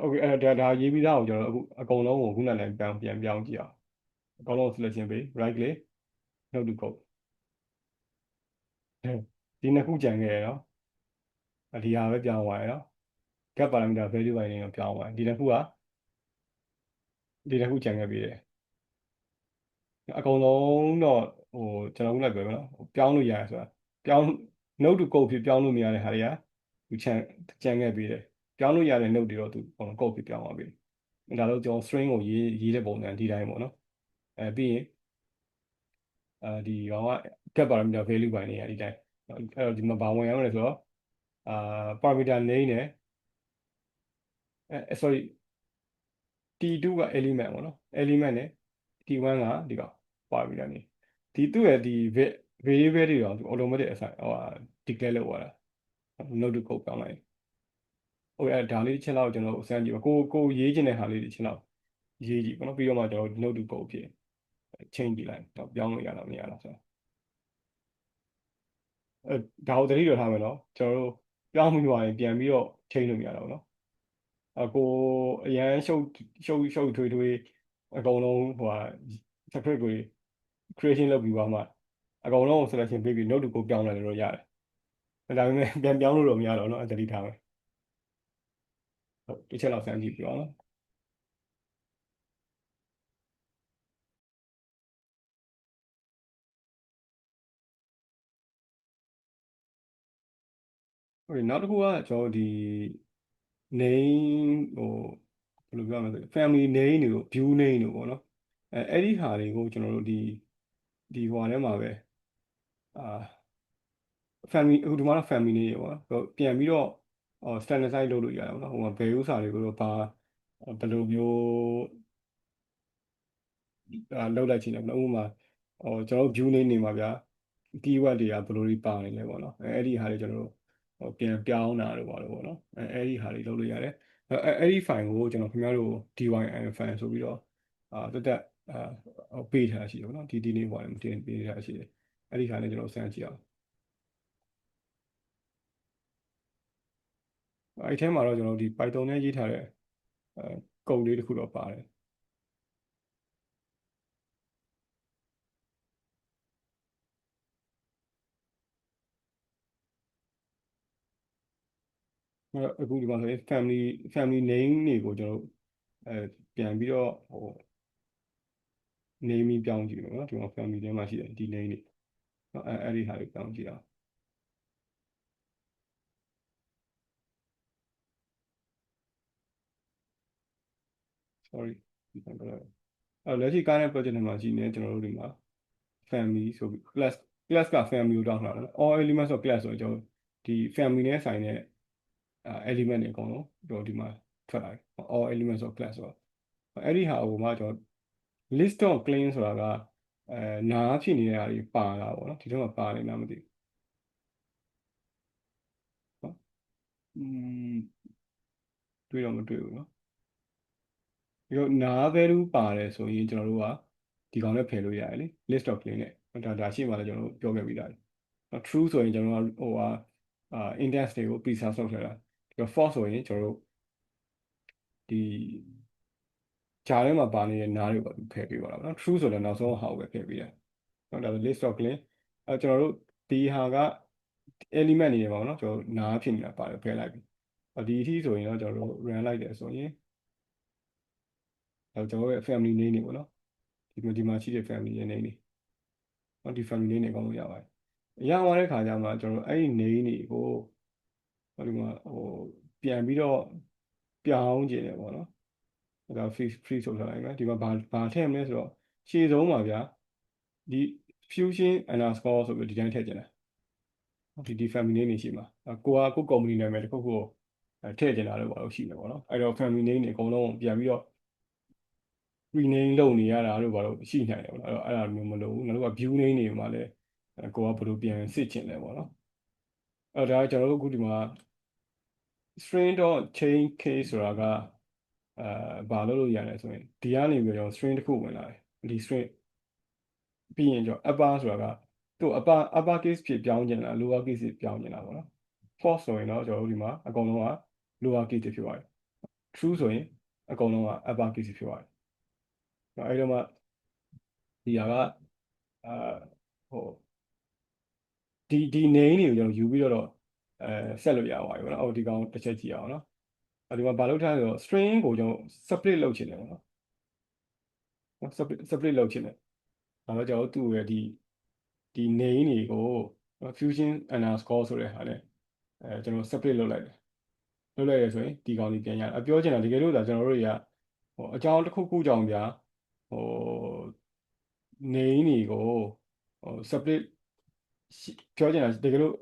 โอเคဒါရေးပြီးသားကိုကျွန်တော်အခုအကုန်လုံးကိုခုနကလည်းပြန်ပြောင်းကြည့်အောင်အကုန်လုံး selection ပေး right click note to code ဒီနှစ်ခုကြံခဲ့ရနော်ဒီဟာပဲပြောင်းသွားရနော် get parameter value by name ကိုပြောင်းသွားဒီနှစ်ခုကြံခဲ့ပြီးတယ်အကုန်လုံးတော့ကျွန်တော်ခုနပြောမယ်နော်ပြောင်းလို့ရတယ်ဆိုတာပြောင်း note to code ဖြစ်ပြောင်းလို့မရတဲ့ဟာတွေကသူကြံခဲ့ပြီးတယ်ပြောင်းလို့ရတဲ့ note တွေတော့သူcode ဖြစ်ပြောင်းသွားပြီဒါတော့ကျွန်တော် string ကိုရေးတဲ့ပုံစံဒီတိုင်းပေါ့နော်ပြီးရင်ဒီကောင်က get parameter value ပိုင်းနေရဒီတိုင်းအဲ့တော့ဒီမှာဘာဝင်ရမလဲဆိုတော့parameter name နဲ့sorry T2 က element ပေါ့နော် element နဲ့ T1 ကဒီကောင် parameter name သူ့ရဲ့ဒီ variable တွေတော့သူ automatic assign declare လုပ်သွားတာ note to code ကောင်းလိုက်ဒါလေးတစ်ချက်လောက်ကျွန်တော်စမ်းကြည့်ပါကိုရေးချင်တဲ့ဟာလေးတစ်ချက်လောက်ရေးကြည့်ပေါ့နော်ပြီးတော့မှကျွန်တော် note to code ဖြစ်change ကြည့်လိုက်တော့ပြောင်းလို့ရလားမရလားဆိုတာဒါကိုသတိတော်ထားမယ်နော်ကျွန်တော်တို့ပြောင်းပြီးသွားရင်ပြန်ပြီးတော့ change လို့မရတော့ဘူးနော်ကိုအရန်ရှုပ်ထွေးအကုန်လုံးscript ကို creation လုပ်ပြီးသွားမှအကုန်လုံး selection ပေးပြီး note to code ပြောင်းလိုက်လို့ရတယ်ဒါပေမဲ့ပြန်ပြောင်းလို့တော့မရတော့နော်သတိထားမယ်တစ်ချက်လောက်စမ်းကြည့်ပြပါနော် Okay နောက်တစ်ခုကကျွန်တော်ဒီ name ဟိုဘယ်လိုပြောရမလဲ family name တွေကို view name တွေပေါ့နော်အဲ့ဒီဟာတွေကိုကျွန်တော်တို့ဒီဟိုဟာထဲမှာပဲအာ family အခုဒီမှာတော့ family နေပေါ့နော်ပြန်ပြီးတော့standardize လုပ်လို့ရတယ်ပေါ့နော်ဟိုမှာဘယ်ဥစ္စာတွေကိုတော့ဘာဘယ်လိုမျိုးလောက်လိုက်ချင်တယ်ပေါ့နော်ဥပမာကျွန်တော်တို့ view name နေမှာဗျာ keyword တွေကဘယ်လိုတွေပါနေလဲပေါ့နော်အဲ့ဒီဟာတွေကျွန်တော်တို့ပြန်ပြောင်းတာလို့ပေါ့နော်အဲ့ဒီဟာတွေလုပ်လို့ရတယ်အဲ့ဒီ file ကိုကျွန်တော်ခင်ဗျားတို့ dyn file ဆိုပြီးတော့တက်တက်ပေးထားရှိတယ်ပေါ့နော်ဒီနေ့ပေါ့လည်းမတင်ပေးထားရှိတယ်အဲ့ဒီဟာလည်းကျွန်တော်စမ်းကြည့်အောင်အဲ့ထဲမှာတော့ကျွန်တော်ဒီ Python နဲ့ရေးထားတဲ့ကုတ်လေးတစ်ခုတော့ပါတယ်အခုဒီမှာဆိုရင် family name တွေကိုကျွန်တော်တို့ပြန်ပြီးတော့name ပြောင်းကြည့်မယ်နော်ဒီမှာ family ထဲမှာရှိတယ်ဒီ name တွေနော်အဲ့ဒီဟာတွေပြောင်းကြည့်အောင် sorry ဒီကံတော့လက်ရှိကားတဲ့ project တွေမှာရှိနေကျွန်တော်တို့ဒီမှာ family ဆိုပြီး class က family ကိုတောင်းထားတယ် all elements of class ဆိုတော့ကျွန်တော်ဒီ family နဲ့ဆိုင်တဲ့element တွေအကုန်လုံးကျွန်တော်ဒီမှာထွက်လာတယ် all elements of class ဆိုတော့အဲ့ဒီဟာကိုမှကျွန်တော် list of claim ဆိုတာကနားဖြစ်နေတဲ့ဟာတွေပါတာပေါ့နော်ဒီထဲမှာပါနေလားမသိဘူးနော်တွေ့တော့မတွေ့ဘူးနော်ဒီတော့နား value ပါတယ်ဆိုရင်ကျွန်တော်တို့ကဒီကောင်နဲ့ဖယ်လို့ရတယ်လေ list of claim နဲ့ဒါရှေ့မှာလည်းကျွန်တော်တို့ပြောခဲ့ပြီးသား true ဆိုရင်ကျွန်တော်တို့ဟိုဟာindex တွေကို preserve လုပ်ထားတာဒီတော့ false ဆိုရင်ကျွန်တော်တို့ဒီဂျာထဲမှာပါနေတဲ့နားတွေကိုဖယ်ပေးပါတော့နော် true ဆိုတော့နောက်ဆုံးဟာကိုပဲဖယ်ပေးတယ်နော်ဒါဆို list of claim ကျွန်တော်တို့ဒီဟာက element နေတယ်ပါတော့ကျွန်တော်နားဖြစ်နေတာပါတယ်ဖယ်လိုက်ပြီဒီအထိဆိုရင်တော့ကျွန်တော်တို့ run လိုက်တယ်ဆိုရင်ကျွန်တော်ရဲ့ family name တွေပေါ့နော်ဒီမှာရှိတဲ့ family name တွေနော်ဒီ family name တွေအကုန်လုံးရပါတယ်ရသွားတဲ့ခါကျမှကျွန်တော်တို့အဲ့ဒီ name တွေကိုဒီမှာပြန်ပြီးတော့ပြောင်းကျင်တယ်ပေါ့နော်ဒါ free ဆိုထားလိုက်မယ်ဒီမှာဘာထည့်မလဲဆိုတော့ရှေ့ဆုံးပါဗျာဒီ fusion underscore ဆိုပြီးဒီတိုင်းထည့်ကျင်တယ်ဒီ family name တွေရှိမှာကိုကကို company နာမည်တစ်ခုခုထည့်ကျင်တာလို့ပါလို့ရှိနေပေါ့နော်အဲ့တော့ family name တွေအကုန်လုံးပြန်ပြီးတော့ rename လုပ်နေရတာလို့ဘာလို့ရှိနိုင်တယ်ပေါ့နော်အဲ့ဒါမျိုးမလုပ်ဘူးနောက်တစ်ခုက view name တွေမှာလည်းကိုကဘယ်လိုပြန်စစ်ကျင်လဲပေါ့နော်အဲ့ဒါကျွန်တော်တို့အခုဒီမှာ string.change case ဆိုတာကဘာလို့ရလဲဆိုရင်ဒီကနေပြီးတော့ string တစ်ခုဝင်လာတယ်ဒီ string ပြီးရင်ကျွန်တော် upper ဆိုတာကသူ့ upper case ဖြစ်ပြောင်းကျင်လား lower case ဖြစ်ပြောင်းကျင်လားပေါ့နော် false ဆိုရင်တော့ကျွန်တော်တို့ဒီမှာအကုန်လုံးက lower case ဖြစ်သွားတယ် true ဆိုရင်အကုန်လုံးက upper case ဖြစ်သွားတယ်အဲ့တော့မှဒီဟာကဟိုဒီ name တွေကိုကျွန်တော်ယူပြီးတော့ဆက်လို့ရပါပြီပေါ့နော်ဒီကောင်တစ်ချက်ကြည့်အောင်နော်ဒီမှာဘာလုပ်ထားလဲဆိုတော့ string ကိုကျွန်တော် split လုပ်ချင်တယ်ပေါ့နော် split လုပ်ချင်တယ်ဒါတော့ကျွန်တော်တို့သူ့ရဲ့ဒီ name တွေကို fusion underscore ဆိုတဲ့ဟာနဲ့ကျွန်တော် split လုပ်လိုက်တယ်လုပ်လိုက်ရဆိုရင်ဒီကောင်ကြီးပြန်ရတယ်ပြောချင်တာတကယ်လို့ဒါကျွန်တော်တို့တွေကအကြောင်းတစ်ခုခုကြောင့်ဗျာဟို name တွေကိုsplit ပြောချင်တာတကယ်လို့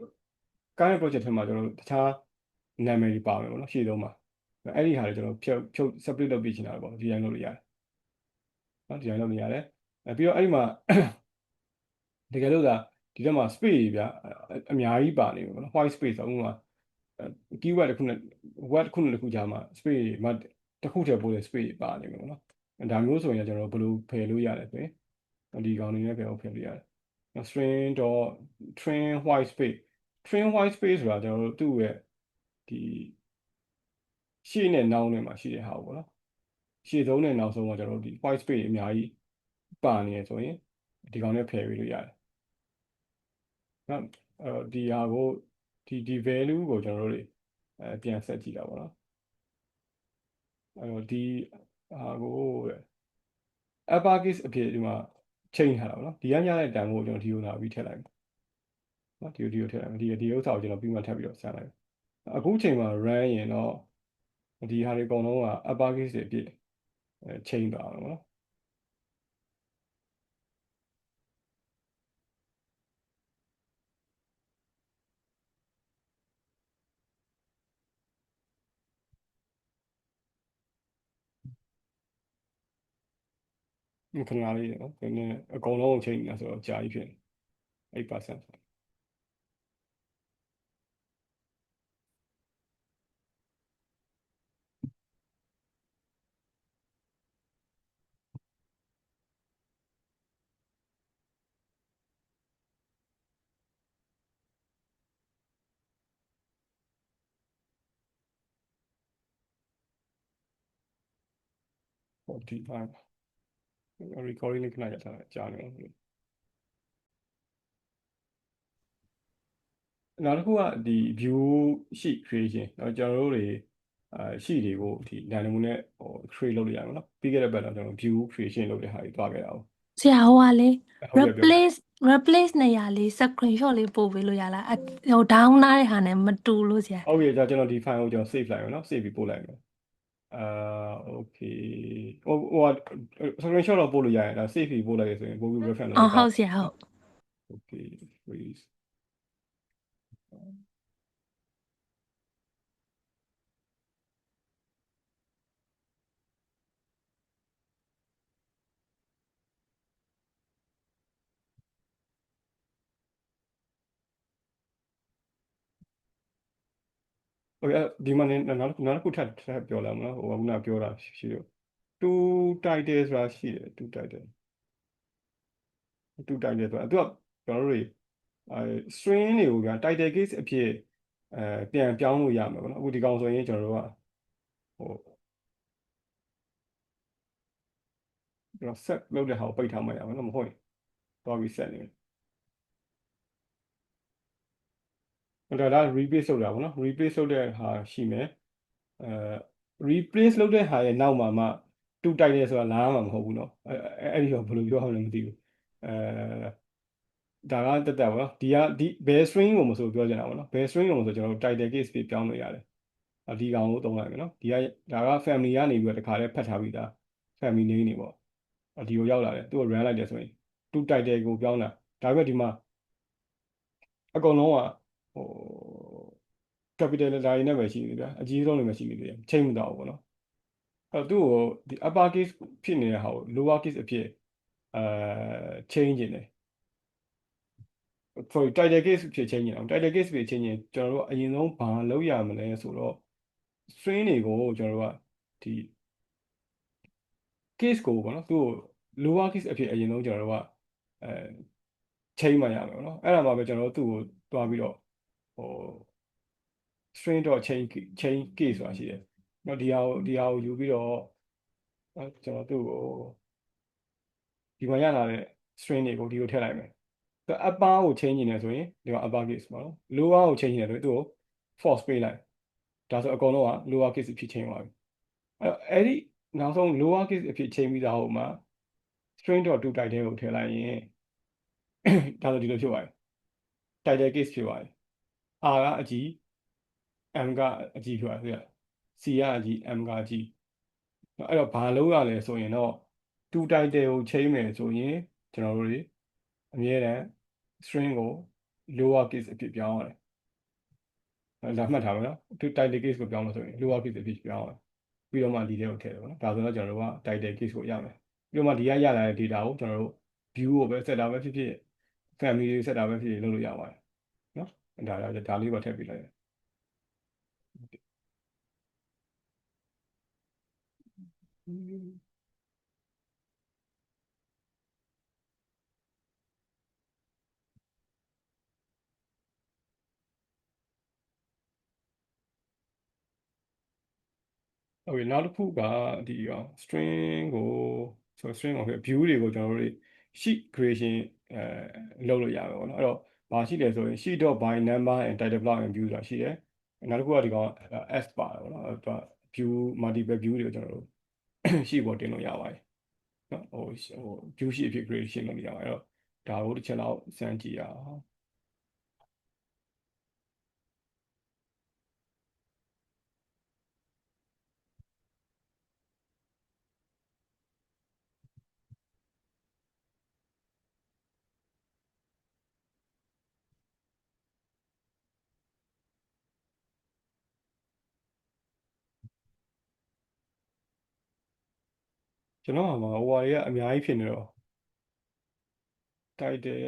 ကားရဲ့ project ထဲမှာကျွန်တော်တို့တခြားနာမည်တွေပါမယ်ပေါ့နော်ရှေ့ဆုံးမှာအဲ့ဒီဟာတွေကျွန်တော်ဖြုတ် split လုပ်ပြချင်တာပေါ့ဒီတိုင်းလုပ်လို့ရတယ်နော်ဒီတိုင်းလုပ်လို့ရတယ်ပြီးတော့အဲ့ဒီမှာတကယ်လို့ဒီထဲမှာ space ဗျာအများကြီးပါနေပြီပေါ့နော် white space ဆိုဥပမာ keyword တစ်ခုနဲ့ word တစ်ခုနဲ့တစ်ခုကြားမှာ space မှာတစ်ခုတည်းပို့တဲ့ space ပါနေပြီပေါ့နော်ဒါမျိုးဆိုရင်ကျွန်တော်ဘယ်လိုဖယ်လို့ရတယ်ဆိုရင်ဒီကောင်လေးနဲ့ဖယ်လို့ရတယ် string white space string white space ဆိုတာကျွန်တော်တို့သူ့ရဲ့ဒီရှေ့နဲ့နောက်နဲ့မှာရှိတဲ့ဟာပေါ့နော်ရှေ့ဆုံးနဲ့နောက်ဆုံးမှာကျွန်တော်တို့ဒီ white space အများကြီးပါနေရဆိုရင်ဒီကောင်နဲ့ဖယ်ပေးလို့ရတယ်နော်ဒီဟာကိုဒီ value ကိုကျွန်တော်တို့ပြန်ဆက်ကြည့်တာပေါ့နော်ဒီဟာကို upper case အဖြစ်ဒီမှာချိန်ထားတာပေါ့နော်ဒီကညတဲ့တန်ကိုကျွန်တော်ဒီကိုလာပြီးထည့်လိုက်မယ်နော်ဒီကိုထည့်လိုက်မယ်ဒီဥစ္စာကိုကျွန်တော်ပြီးမှထပ်ပြီးတော့ဆန်းလိုက် အခုချိန်မှာ run ရင်တော့ဒီဟာတွေအကုန်လုံးက upper case တွေအဖြစ်ချိန်သွားတယ်နော်ခဏလေးနော်နည်းနည်းအကုန်လုံးချိန်နေတာဆိုတော့ကြာကြီးဖြစ်နေ8% 45 recording လေးခဏရထားတာကြာနေတယ်နောက်တစ်ခုကဒီ view sheet creation เนาะကျွန်တော်တို့တွေsheet တွေကိုဒီ dynamo နဲ့create လုပ်လို့ရမှာเนาะပြီးခဲ့တဲ့ဘက်တော့ကျွန်တော် view creation လုပ်တဲ့ဟာတွေတွားခဲ့တာဆရာဟိုကလေ ဟုတ်ကဲ့ပြော replace နေရာလေး screenshot လေးပို့ပေးလို့ရလားဟို down နားတဲ့ဟာနဲ့မတူလို့ဆရာဟုတ်ပြီကျွန်တော်ဒီ file ကိုကျွန်တော် save လိုက်မယ်เนาะ save ပြီးပို့လိုက်မယ်okay ဟို screenshot တော့ပို့လို့ရရင်ဒါ save ပြီးပို့လိုက်ရဆိုရင်ပို့ပြီး reference လုပ်ဟုတ်ဆရာဟုတ် okay please โอเคဒီမှာနောက်တစ်ခုထပ်ပြောလာမလားဟိုကခုနပြောတာရှိလို့2 title ဆိုတာရှိတယ်2 title 2 title ဆိုတာသူကကျွန်တော်တို့တွေstring တွေကိုက title case အဖြစ်ပြန်ပြောင်းလို့ရမှာပေါ့နော်အခုဒီကောင်ဆိုရင်ကျွန်တော်တို့ကဟိုကျွန်တော် set လုပ်တဲ့ဟာကိုပိတ်ထားမှရမှာနော်မဟုတ်ရင်တော့ပြီး set နေတယ်ဒါ replace လုပ်တာပေါ့နော် replace လုပ်တဲ့ဟာရှိမယ်replace လုပ်တဲ့ဟာရဲ့နောက်မှာမှ2 title ဆိုတာလာမှာမဟုတ်ဘူးเนาะအဲ့ဒီတော့ဘယ်လိုပြောရမလဲမသိဘူးဒါကတက်တက်ပေါ့နော်ဒီဘယ် string ကိုမဆိုပြောချင်တာပေါ့နော်ဘယ် string ကိုမဆိုကျွန်တော်တို့ title case ပြီးပြောင်းလို့ရတယ်ဒီကောင်ကိုသုံးလိုက်မယ်နော်ဒါက family ကနေပြီးတော့တခါတည်းဖတ်ထားပြီးသား family name တွေပေါ့ဒီကိုရောက်လာတယ်သူ့ကို run လိုက်တယ်ဆိုရင်သူ့ title ကိုပြောင်းတာဒါပေမဲ့ဒီမှာအကုန်လုံးကဟို capital letter တွေနဲ့ပဲရှိနေတယ်အကြီးဆုံးတွေပဲရှိနေတယ်ချိန်မတော့ဘူးပေါ့နော်အဲ့သူ့ကိုဒီ upper case ဖြစ်နေတဲ့ဟာကို lower case အဖြစ်change နေတယ် sorry title case ဖြစ် change နေအောင် title case ဖြစ် change ရင်ကျွန်တော်တို့အရင်ဆုံးဘာလုပ်ရမလဲဆိုတော့ string တွေကိုကျွန်တော်တို့ကဒီ case ကိုပေါ့နော်သူ့ကို lower case အဖြစ်အရင်ဆုံးကျွန်တော်တို့ကchange မှရမယ်ပေါ့နော်အဲ့ဒါမှပဲကျွန်တော်တို့သူ့ကိုတွားပြီးတော့ဟို string.change case ဆိုတာရှိတယ်။နော်ဒီဟာကိုယူပြီးတော့ကျွန်တော်သူ့ကိုဒီမှာရလာတဲ့ string တွေကိုဒီကိုထည့်လိုက်မယ်။သူ upper ကို change နေတယ်ဆိုရင်ဒီမှာ upper case ပေါ့နော်။ lower ကို change နေတယ်ဆိုရင်သူ့ကို false ပေးလိုက်။ဒါဆိုအကုန်လုံးက lower case အဖြစ် change သွားပြီ။အဲ့ဒီနောက်ဆုံး lower case အဖြစ် change ပြီးသားဟိုမှာ string.to title ကိုထည့်လိုက်ရင်ဒါဆိုဒီလိုဖြစ်သွားပြီ။ title case ဖြစ်သွားပြီ။ R ကအကြီး M ကအကြီးဖြစ်သွားပြီ။ C ကအကြီး M ကအကြီးအဲ့တော့ဘာလုပ်ရလဲဆိုရင်တော့2 title ကိုချိန်မယ်ဆိုရင်ကျွန်တော်တို့တွေအမြဲတမ်း string ကို lower case အဖြစ်ပြောင်းရတယ်ဒါမှတ်ထားပါနော်2 title case ကိုပြောင်းလို့ဆိုရင် lower case အဖြစ်ပြောင်းရတယ်ပြီးတော့မှဒီထဲကိုထည့်တယ်ပေါ့နော်ဒါဆိုတော့ကျွန်တော်တို့က title case ကိုရမယ်ပြီးတော့မှဒီကရလာတဲ့ data ကိုကျွန်တော်တို့ view ကိုပဲ set တာပဲဖြစ်ဖြစ် family တွေ set တာပဲဖြစ်ဖြစ်လုပ်လို့ရပါတယ်နော်ဒါလေးပါထည့်ပေးလိုက်ဟုတ်ပြီနောက်တစ်ခုကဒီ string ကိုstring ကို view တွေကိုကျွန်တော်တို့ sheet creation လုပ်လို့ရမယ်ပေါ့နော်အဲ့တော့ဘာရှိလဲဆိုရင် sheet.by number and title block and view ဆိုတာရှိတယ်နောက်တစ်ခုကဒီကောင် s ပါတယ်ပေါ့နော်သူက view multiple view တွေကိုကျွန်တော်တို့ sheet ပေါ်တင်လို့ရပါတယ်နော်view sheet အဖြစ် creation လုပ်လို့ရပါတယ်အဲ့တော့ဒါကိုတစ်ချက်လောက်စမ်းကြည့်ရအောင် ကျွန်တော်ကဟိုဟာတွေကအများကြီးဖြစ်နေတော့တိုက်တယ်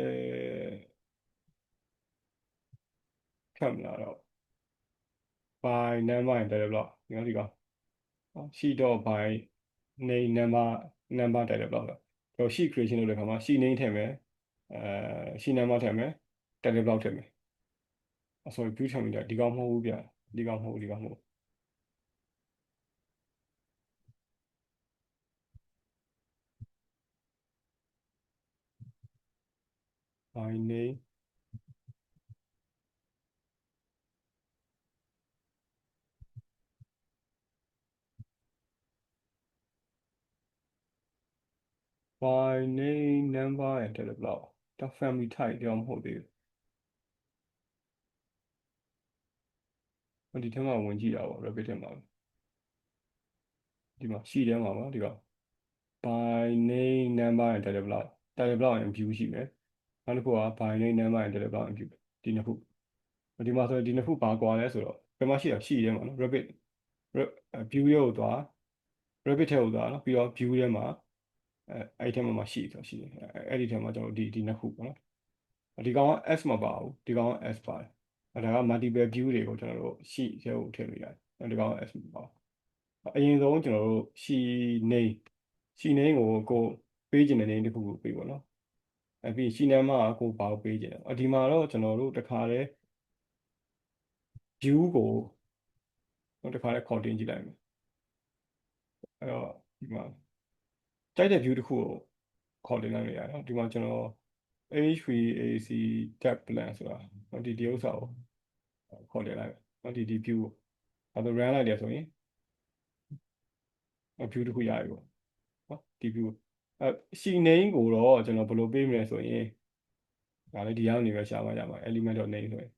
ဖတ်မလာတော့ by number and develop ဒီကောင်ရှိတော့ by name number develop တော့ရှိ creation လုပ်တဲ့ခါမှာရှိ name ထည့်မယ်ရှိ number ထည့်မယ် develop ထည့်မယ်sorry view ထည့်မယ်ဒီကောင်မဟုတ်ဘူးဗျဒီကောင်မဟုတ် by name by name number and develop ဒါ family type ကြောင့်မဟုတ်သေးဘူးဒီထဲမှာဝင်ကြည့်တာပေါ့ rabbit ထဲမှာဒီမှာရှိတယ်မှာပါဒီကောင် by name number and develop and view ရှိမယ်နောက်တစ်ခုက by name number and develop and view ဒီနှစ်ခုဒီမှာဆိုဒီနှစ်ခုပါကွာလဲဆိုတော့ဘယ်မှာရှိတယ်မှာနော် rabbit view ရဲ့ကိုသွား rabbit ထဲကိုသွားနော်ပြီးတော့ view ထဲမှာအဲ့ထဲမှာရှိတယ်အဲ့ဒီထဲမှာကျွန်တော်ဒီနှစ်ခုပေါ့နော်ဒီကောင်က S မပါဘူးဒီကောင်က S ပါတယ်ဒါက multiple view တွေကိုကျွန်တော်တို့ရှိထဲကိုထည့်လို့ရတယ်ဒီကောင်က S မပါဘူးအရင်ဆုံးကျွန်တော်တို့ရှိ name ကိုပေးခြင်းတဲ့ name တစ်ခုကိုပေးပေါ့နော်ပြီးရှိ name ကိုဘာကိုပေးခြင်းဒီမှာတော့ကျွန်တော်တို့တခါလဲ view ကိုတခါလဲခေါ်တင်ကြည့်လိုက်မယ်အဲ့တော့ဒီမှာကြိုက်တဲ့ view တစ်ခုကိုခေါ်တင်လိုက်လို့ရတယ်နော်ဒီမှာကျွန်တော် HVAC tab plan ဆိုတာဒီဥစ္စာကိုခေါ်တင်လိုက်နော်ဒီ view ကိုအဲ့ဒါ run လိုက်တယ်ဆိုရင် view တစ်ခုရပြီပေါ့နော်ဒီ view ရှိ name ကိုတော့ကျွန်တော်ဘယ်လိုပေးမလဲဆိုရင်ဒါလည်းဒီကနေပဲရှာမှရမှာ element.name ဆိုရင်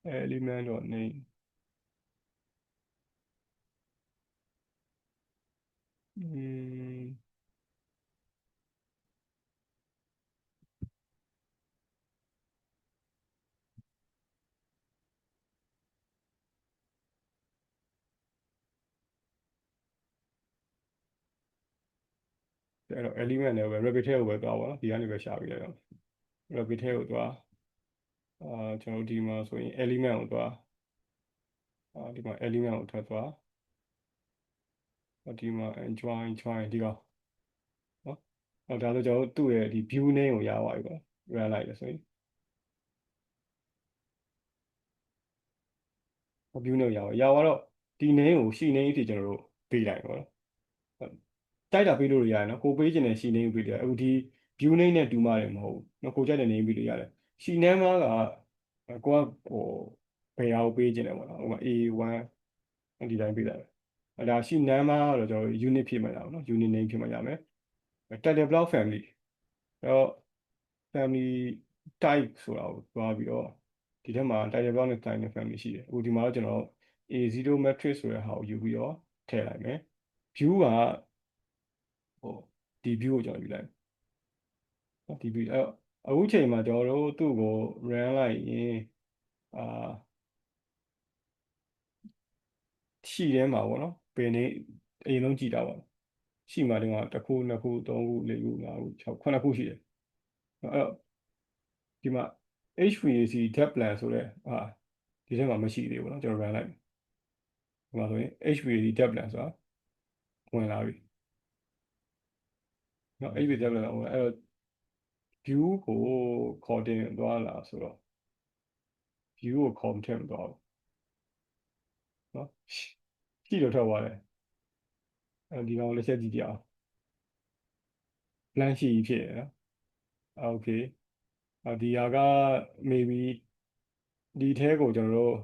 element.name အဲ့တော့ element နဲ့ပဲ rabbit ထဲကိုပဲသွားပါတော့ဒီကနေပဲရှာပြီးလိုက်တော့ rabbit ထဲကိုသွားကျွန်တော်ဒီမှာဆိုရင် element ကိုသွားဒီမှာ element ကိုထပ်သွားဒီမှာ join ဒီကောင်နော်ဒါဆိုကျွန်တော်တို့သူ့ရဲ့ဒီ view name ကိုရပါပြီပေါ့ run လိုက်တယ်ဆိုရင် view name ရပါတော့ဒီ name ကိုရှိ name အဖြစ်ကျွန်တော်တို့ပေးလိုက်ပါတော့တိုက်တာပေးလို့ရတယ်နော်ကိုပေးခြင်းနဲ့ရှိ name ပေးလို့ရတယ်အခုဒီ view name နဲ့တူမှလည်းမဟုတ်ဘူးနော်ကိုကြိုက်တဲ့ name ပေးလို့ရတယ်ရှိ name ကကိုကဟိုဘယ်ဟာကိုပေးခြင်းလဲပေါ့နော်ဟိုမှာ A1 ဒီတိုင်းပေးလိုက်ပဲဒါရှိ name ကတော့ကျွန်တော် unit ဖြစ်မှရအောင်နော် unit name ဖြစ်မှရမယ် title block family အဲ့တော့ family type ဆိုတာကိုသွားပြီးတော့ဒီထဲမှာ title block နဲ့ type နဲ့ family ရှိတယ်အခုဒီမှာတော့ကျွန်တော် A0 matrix ဆိုတဲ့ဟာကိုယူပြီးတော့ထည့်လိုက်မယ် view ကဒီ view ကိုကျွန်တော်ယူလိုက်ဒီ view အခုချိန်မှာကျွန်တော်တို့သူ့ကို run လိုက်ရင်ရှိထဲမှာပေါ့နော်ဘယ်နေအရင်ဆုံးကြည့်တာပေါ့ရှိမှဒီမှာ1ခု2ခု3ခု4ခု5ခု6 9ခုရှိတယ်အဲ့တော့ဒီမှာ HVAC tab plan ဆိုတဲ့ဒီထဲမှာမရှိသေးဘူးเนาะကျွန်တော် run လိုက်ဒီမှာဆိုရင် HVAC tab plan ဆိုတာဝင်လာပြီเนาะ HVAC tab plan ဝင်အဲ့တော့ view ကိုခေါ်တင်သွားလာဆိုတော့ view ကိုခေါ်မထည့်မသွားဘူးเนาะရှိတော့ထွက်သွားတယ်ဒီကောင်လက်ချက်ကြည့်ကြအောင် blank ရှိဖြစ်ရနော် okay ဒီဟာက maybe ဒီထဲကိုကျွန်တော်တို့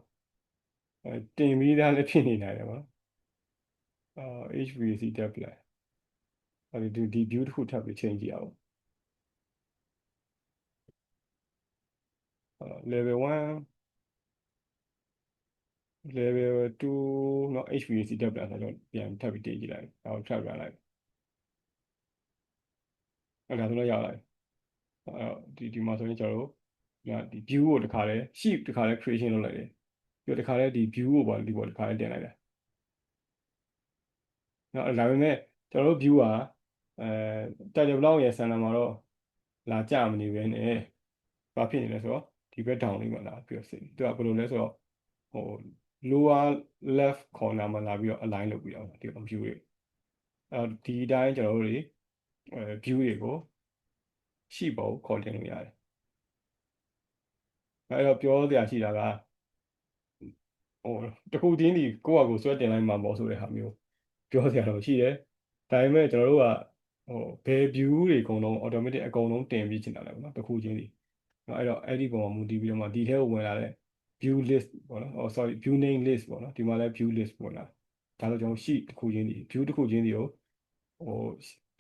တင်ပြီးသားလည်းဖြစ်နေနိုင်တယ်ပေါ့နော်HVAC tab plan ဒီ view တစ်ခုထပ်ပြီးချိန်ကြည့်အောင်level 1 level 2เนาะ HVAC tab plan ဆိုတော့ပြန်ထပ်ပြီးတင်ကြည့်လိုက်ဒါကိုထပ် run လိုက် ဒါဆိုတော့ရောက်လာပြီအဲ့တော့ဒီမှာဆိုရင်ကျွန်တော်တို့ဒီ view ကိုတခါလဲ sheet တခါလဲ creation လုပ်လိုက်တယ်ပြီးတော့တခါလဲဒီ view ကိုပေါ့ဒီပေါ်တခါလဲတင်လိုက်တယ်နော်ဒါပေမဲ့ကျွန်တော်တို့ view ကtitle block ရဲ့ center မှာတော့လာကြမနေပဲနဲ့ဘာဖြစ်နေလဲဆိုတော့ဒီဘက် down လေးမှာလာပြီးတော့သူကဘယ်လိုလဲဆိုတော့ဟို lower left corner မှာလာပြီးတော့ align လုပ်ပြီးတော့ဒီ view တွေဒီအတိုင်းကျွန်တော်တို့တွေview တွေကိုရှိပေါ်ကိုခေါ်တင်လို့ရတယ်အဲ့တော့ပြောစရာရှိတာကဟိုတခုချင်းဒီကိုယ့်ဟာကိုယ်ဆွဲတင်လိုက်မှာပေါ့ဆိုတဲ့ဟာမျိုးပြောစရာတော့ရှိတယ်ဒါပေမဲ့ကျွန်တော်တို့ကဘယ် view တွေအကုန်လုံး automatic အကုန်လုံးတင်ပြီးချင်တာလဲပေါ့နော်တခုချင်းဒီအဲ့တော့အဲ့ဒီပုံမှာမူတည်ပြီးတော့မှဒီထဲကိုဝင်လာတဲ့ view list ပေါ့နော် sorry view name list ပေါ့နော်ဒီမှာလည်း view list ဝင်လာဒါဆိုကျွန်တော်ရှိတခုချင်းဒီ view တခုချင်းဒီကို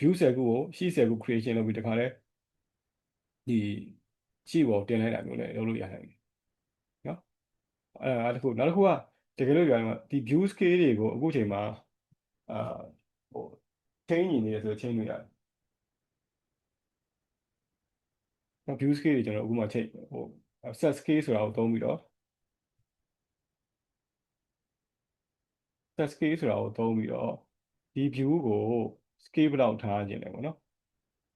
view 10ခုကိုရှိ10ခု creation လုပ်ပြီးတခါလဲဒီရှိပေါ်တင်လိုက်တာမျိုးလည်းလုပ်လို့ရနိုင်တယ်နော်အဲ့ဒါတခုနောက်တစ်ခုကတကယ်လို့ပြောရင်ဒီ view scale တွေကိုအခုချိန်မှာအာဟို change နေတယ်ဆိုတော့ change လို့ရတယ်။ view scale တွေကျွန်တော်အခုမှ change set scale ဆိုတာကိုသုံးပြီးတော့ set scale ဆိုတာကိုသုံးပြီးတော့ဒီ view ကို scale ဘယ်လောက်ထားခြင်းလဲပေါ့နော်။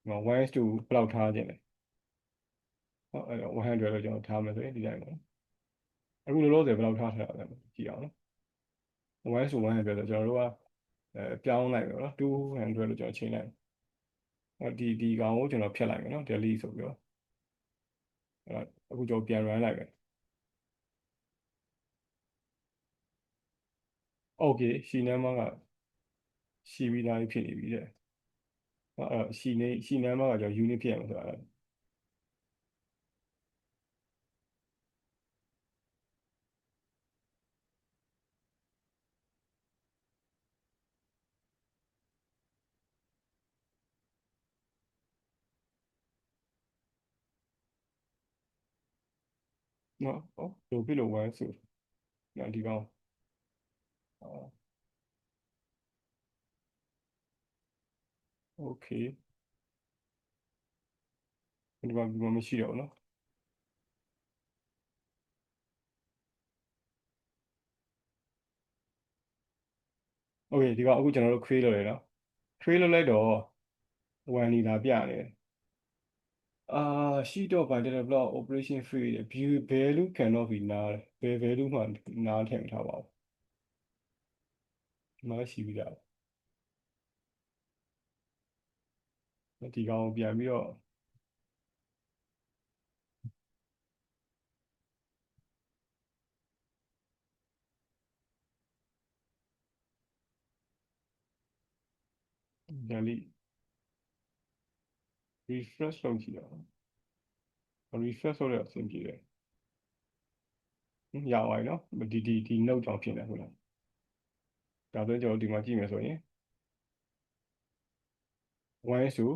1 to ဘယ်လောက်ထားခြင်းလဲ။အဲ့တော့100လို့ကျွန်တော်ထားမယ်ဆိုရင်ဒီတိုင်းပေါ့နော်။အခုလောလောဆယ်ဘယ်လောက်ထားတာလဲကြည့်အောင်နော်။1 to 100ဆိုတော့ကျွန်တော်တို့ကပြောင်းလိုက်မယ်နော်200လို့ကျွန်တော်ချိန်လိုက်ဒီကောင်ကိုကျွန်တော်ဖြတ်လိုက်မယ်နော် delete ဆိုပြီးတော့အခုကျွန်တော်ပြန် run လိုက်မယ် okay ရှီနမ်းမကရှီပြီးသားဖြစ်နေပြီတဲ့ရှီနမ်းမကကျွန်တော် unit ဖြစ်ရမှာဆိုတာနော်လိုဖြစ်လို့1ဆိုဒီကောင်โอเคဒီမှာမရှိတော့ဘူးနော်โอเคဒီကောင်အခုကျွန်တော်တို့ create လုပ်ရနော် create လုပ်လိုက်တော့1နီလာပြနေတယ်sheet of by data block operation free view value cannot be null ဘယ် value မှ null ထည့်မထားပါဘူးဒီမှာရှိပြီးသားဒီကောင်ကိုပြန်ပြီးတော့ delete refresh လုပ်ကြည့်တော့ refresh လုပ်ရအဆင်ပြေတယ်ရပါတယ်နော်ဒီ note ကြောင့်ဖြစ်နေဟုတ်လားဒါဆိုကျွန်တော်ဒီမှာကြည့်မယ်ဆိုရင်1 to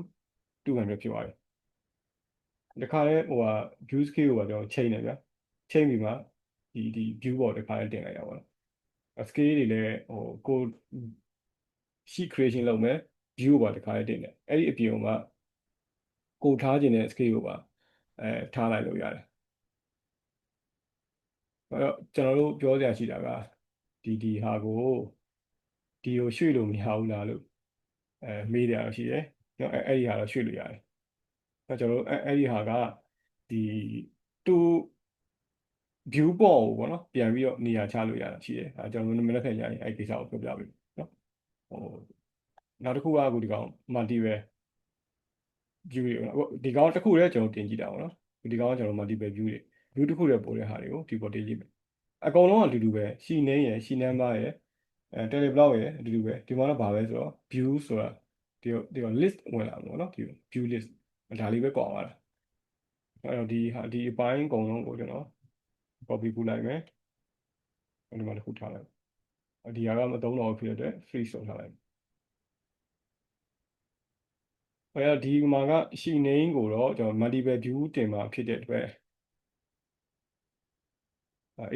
200ဖြစ်သွားတယ်တခါလဲview scale ကိုကျွန်တော်ချိန်တယ်ဗျာချိန်ပြီးမှဒီ view ပေါ်တခါလဲတင်လိုက်တာပေါ့နော် scale တွေလည်းကို sheet creation လုပ်မယ် view ပေါ်တခါလဲတင်တယ်အဲ့ဒီအပြင်မှာကိုထားခြင်းတဲ့ scale ကိုပါထားလိုက်လို့ရတယ်အဲ့တော့ကျွန်တော်တို့ပြောစရာရှိတာကဒီဟာကိုရွှေ့လို့မရဘူးလားလို့မေးကြရရှိတယ်အဲ့ဒီဟာတော့ရွှေ့လို့ရတယ်ကျွန်တော်တို့အဲ့ဒီဟာကဒီတူ view ပေါ်ကိုပေါ့နော်ပြန်ပြီးတော့နေရာချလို့ရတာရှိတယ်ကျွန်တော်မနေ့ကရရင်အဲ့ဒီကိစ္စကိုပြောပြပေးနော်နောက်တစ်ခုကအခုဒီကောင် multiple view တွေဒီကောင်တစ်ခုတည်းကျွန်တော်တင်ကြည့်တာပေါ့နော်ဒီကောင်ကကျွန်တော် multiple view တွေ view တစ်ခုတည်းပို့တဲ့ဟာတွေကိုဒီပေါ်တင်ကြည့်မယ်အကုန်လုံးကအတူတူပဲရှီနေရယ်ရှီနမ်းပါရယ်tele block ရယ်အတူတူပဲဒီမှာတော့ဗာပဲဆိုတော့ view ဆိုတာဒီ list ဝင်လာမှာပေါ့နော်ဒီ view list ဒါလေးပဲကွာသွားတာအဲ့တော့ဒီအပိုင်းအကုန်လုံးကိုကျွန်တော် copy ပို့လိုက်မယ်ဒီမှာတစ်ခုထားလိုက်ဒီဟာကမသုံးတော့ဖြစ်တဲ့အတွက် freeze လုပ်ထားလိုက်အဲ့တော့ဒီမှာကရှီ name ကိုတော့ကျွန်တော် multiple view တင်မှာဖြစ်တဲ့အတွက်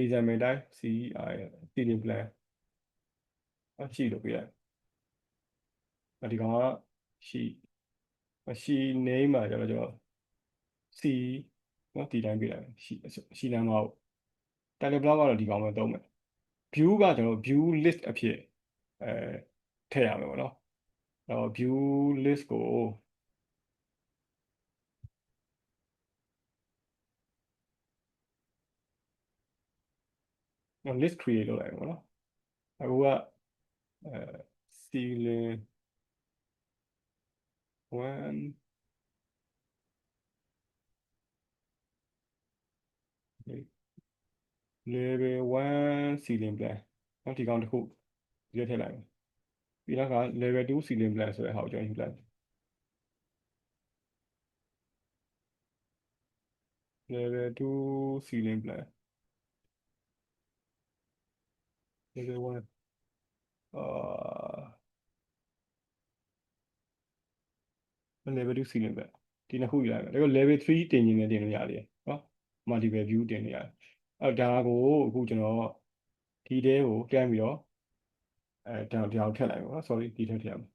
example တိုင်း clean plan ရှိလို့ပြရတယ်ဒီကောင်ကရှိ she name မှာကျတော့ C နော်ဒီတိုင်းပြလိုက်ရှိလမ်းမဟုတ် title block ကတော့ဒီကောင်ပဲသုံးမယ် view ကကျွန်တော် view list အဖြစ်ထည့်ရမယ်ပေါ့နော်အဲ့တော့ view list ကို list create လုပ်လိုက်ပေါ့နော်အခုကceiling 1 level 1 ceiling plan နော်ဒီကောင်တစ်ခုဒီထည့်လိုက်မယ်ပြီးတော့က level 2 ceiling plan ဆိုတဲ့ဟာကိုကျွန်တော်ယူလိုက် level 2 ceiling plan level 1level 2 ceiling plan ဒီနှစ်ခုယူလိုက်မယ်ဒါက level 3တင်ခြင်းနဲ့တင်လို့ရတယ်နော် multiple view တင်နေရတယ်အဲ့ဒါကိုအခုကျွန်တော်ဒီတဲကိုတန်းပြီးတော့ဒီအောင်ထည့်လိုက်ပါနော် sorry ဒီထည့်ရမယ်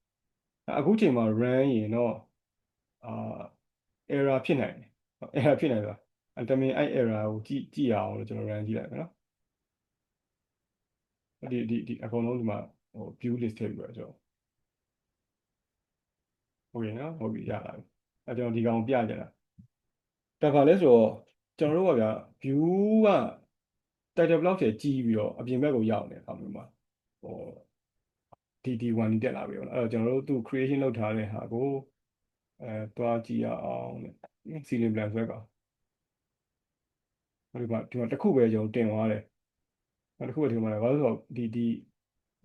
အခုချိန်မှာ run ရင်တော့error ဖြစ်နိုင်တယ် error ဖြစ်နိုင်တာတမင်အဲ့ error ကိုကြည့်ရအောင်လို့ကျွန်တော် run ကြည့်လိုက်မယ်နော်ဒီအကုန်လုံးဒီမှာview list ထည့်ပြီးတော့ကျွန်တော်ဟုတ်ပြီနော်ဟုတ်ပြီရလာပြီအဲ့ကျွန်တော်ဒီကောင်ပြကြတာဒါပါလဲဆိုတော့ကျွန်တော်တို့ကဗျာ view က title block ထဲကြီးပြီးတော့အပြင်ဘက်ကိုရောက်နေတဲ့အခါမျိုးမှာD1 တက်လာပြီပေါ့နော်အဲ့တော့ကျွန်တော်တို့သူ creation လုပ်ထားတဲ့ဟာကိုတွားကြည့်ရအောင်တဲ့ ceiling plan ဆွဲကောင်ဒီမှာတစ်ခုပဲကျွန်တော်တင်သွားတယ်တစ်ခုပဲတင်သွားတယ်ဘာလို့ဆိုတော့ဒီ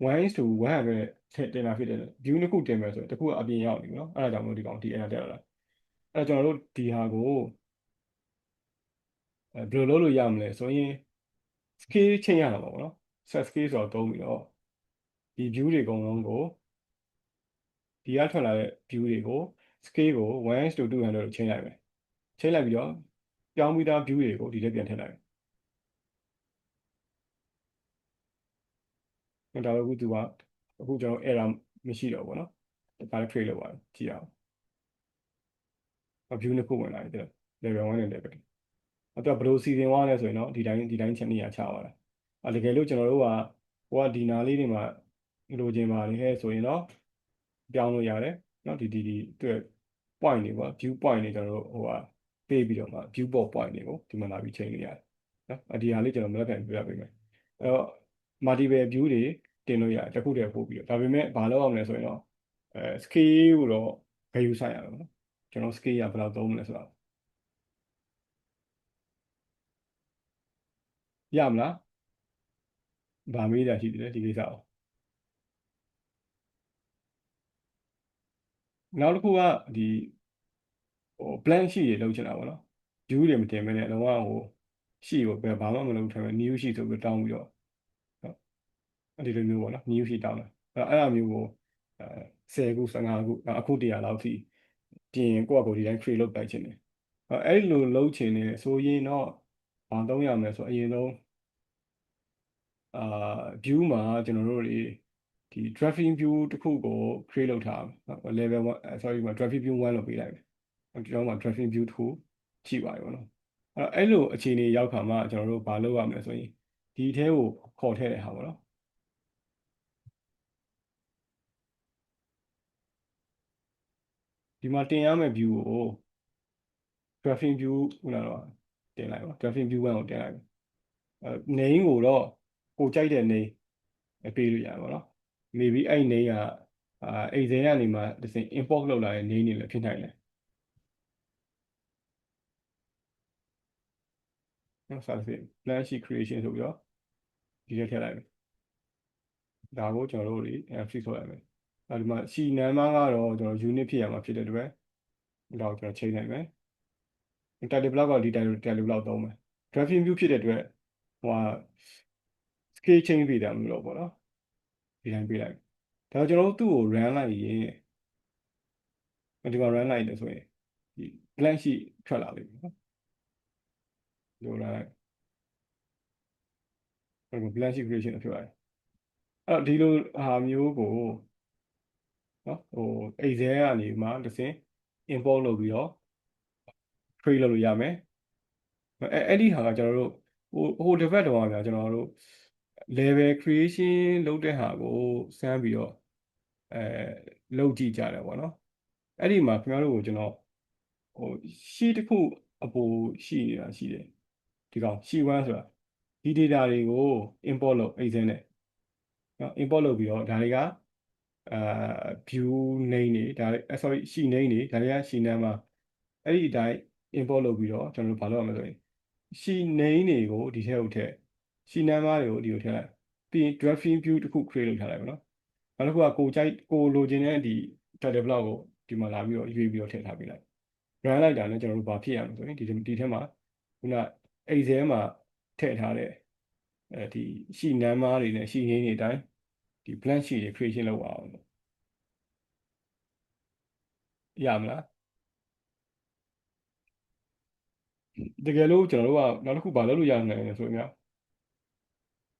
1 to 100တင်လာဖြစ်တယ် view နှစ်ခုတင်မယ်ဆိုတော့တစ်ခုကအပြင်ရောက်နေပြီနော်အဲ့ဒါကြောင့်မို့ဒီကောင်ဒီ error တက်လာတာအဲ့တော့ကျွန်တော်တို့ဒီဟာကိုဘယ်လိုလုပ်လို့ရမလဲဆိုရင် scale ချိန်ရတာပေါ့နော် set scale ဆိုတော့သုံးပြီးတော့ဒီ view တွေအကုန်လုံးကိုဒီကထွက်လာတဲ့ view တွေကို scale ကို1 to 200လို့ချိန်လိုက်မယ်ချိန်လိုက်ပြီးတော့ပြောင်းပြီးသား view တွေကိုဒီထဲပြန်ထည့်လိုက်မယ်ဒါပေမဲ့အခုကျွန်တော် error မရှိတော့ဘူးเนาะဒါလည်း create လုပ်ပါကြည့်အောင် view နှစ်ခုဝင်လာတယ် level 1နဲ့ level 2အဲ့တော့ဘယ်လိုစီစဉ်သွားလဲဆိုရင်တော့ဒီတိုင်းချက်နေရချပါလားတကယ်လို့ကျွန်တော်တို့ကဟိုကဒီနားလေးတွေမှာလိုချင်ပါလေဟဲ့ဆိုရင်တော့ပြောင်းလို့ရတယ်เนาะဒီအတွက် point တွေပေါ့ view point တွေကျွန်တော်တို့ဟိုကပေးပြီးတော့မှ view point တွေကိုဒီမှာလာပြီးချိန်လို့ရတယ်เนาะဒီဟာလေးကျွန်တော်မလက်ခံပြရပေးမယ်အဲ့တော့ multiple view တွေတင်လို့ရတယ်တစ်ခုတည်းပို့ပြီးတော့ဒါပေမဲ့ဘာလုပ်အောင်လဲဆိုရင်တော့scale ကိုတော့ value ဆိုင်ရမယ်เนาะကျွန်တော် scale ကဘယ်လောက်သုံးမလဲဆိုတော့ရမလားဗာမေးတာရှိတယ်ဒီကိစ္စကိုနောက်တစ်ခုကဒီblank sheet တွေလုပ်ချင်တာပေါ့နော် view တွေမတင်မနဲ့တော့sheet ကိုဘာမှမလုပ်ထားပဲ new sheet ဆိုပြီးတောင်းပြီးတော့ဒီလိုမျိုးပေါ့နော် new sheet တောင်းတာအဲ့ဒါမျိုးကို10ခု15ခုအခု100လောက်ထိပြင်ကိုယ့်အကိုဒီတိုင်း create လုပ်တိုက်ချင်တယ်အဲ့လိုလုပ်ချင်နေဆိုရင်တော့ဘာသုံးရမလဲဆိုအရင်ဆုံး view မှာကျွန်တော်တို့တွေဒီ drafting view တစ်ခုကို create လုပ်ထားမယ် level 1 sorry မှာ drafting view 1လို့ပေးလိုက်မယ်ဒီတော့မှာ drafting view တစ်ခုကြည့်ပါရောနော်အဲ့လိုအခြေအနေရောက်ခါမှကျွန်တော်တို့ဘာလုပ်ရမလဲဆိုရင်ဒီထဲကိုခေါ်ထည့်တဲ့ဟာပေါ့နော်ဒီမှာတင်ရမယ့် view ကို drafting view ခုနကတော့တင်လိုက်ပါ drafting view 1ကိုတင်လိုက်name ကိုတော့ကိုကြိုက်တဲ့ name ပေးလို့ရတယ်ပေါ့နော် maybe အဲ့ name ကအိမ်စင်းကနေမှတစ်စင် import လုပ်လာတဲ့ name တွေလည်းဖြစ်နိုင်တယ်နော်ဆက်ပြီး plan sheet creation ဆိုပြီးတော့ဒီထဲထည့်လိုက်မယ်ဒါကိုကျွန်တော်တို့တွေ free ဆိုလိုက်မယ်ဒီမှာ C number ကတော့ကျွန်တော် unit ဖြစ်ရမှာဖြစ်တဲ့အတွက်ဒါကိုကျွန်တော်ချိန်နိုင်မယ် title block ကဒီ title block သုံးမယ် drafting view ဖြစ်တဲ့အတွက်ဟို scale change ပေးတာမလို့ပေါ့နော်ဒီတိုင်းပေးလိုက်ဒါကျွန်တော်တို့သူ့ကို run လိုက်ရင်ဒီမှာ run လိုက်တယ်ဆိုရင်ဒီ blank sheet ထွက်လာလိမ့်မယ်နော်ဒီ run လိုက်blank sheet creation ဖြစ်သွားတယ်အဲ့တော့ဒီလိုဟာမျိုးကိုနော်Excel ကနေမှတစ်ဆင့် import လုပ်ပြီးတော့ create လုပ်လို့ရမယ်အဲ့ဒီဟာကကျွန်တော်တို့ဟိုတစ်ပတ်တော့ဗျာကျွန်တော်တို့ level creation လုပ်တဲ့ဟာကိုစမ်းပြီးတော့အဲလုပ်ကြည့်ကြတယ်ပေါ့နော်အဲ့ဒီမှာခင်ဗျားတို့ကိုကျွန်တော်ဟိုရှီတစ်ခုအပေါ်ရှိနေတာရှိတယ်ဒီကောင်ရှီ1ဆိုတာဒီ data တွေကို import လုပ် Excel နဲ့နော် import လုပ်ပြီးတော့ဒါတွေကအာ view name တွေဒါ sorry ရှီ name တွေဒါတွေကရှီ name မှာအဲ့ဒီအတိုင်း import လုပ်ပြီးတော့ကျွန်တော်တို့ဘာလုပ်ရမလဲဆိုရင်ရှီ name တွေကိုဒီထဲကိုထည့်ရှီ name တွေကိုဒီကိုထည့်လိုက်ပြီးရင် graphing view တစ်ခု create လုပ်ထားလိုက်ပါနော်နောက်တစ်ခုကကိုလိုချင်တဲ့ဒီ title block ကိုဒီမှာလာပြီးတော့ရွေးပြီးတော့ထည့်ထားပေးလိုက် run လိုက်တာနဲ့ကျွန်တော်တို့ဘာဖြစ်ရမလဲဆိုရင်ဒီထဲမှာခုန Excel မှာထည့်ထားတဲ့ဒီရှီ number တွေနဲ့ရှီ name တွေအတိုင်းဒီ blank sheet တွေ creation လုပ်အောင်ရမလားတကယ်လို့ကျွန်တော်တို့ကနောက်တစ်ခုဘာလုပ်လို့ရနိုင်လဲဆိုရင်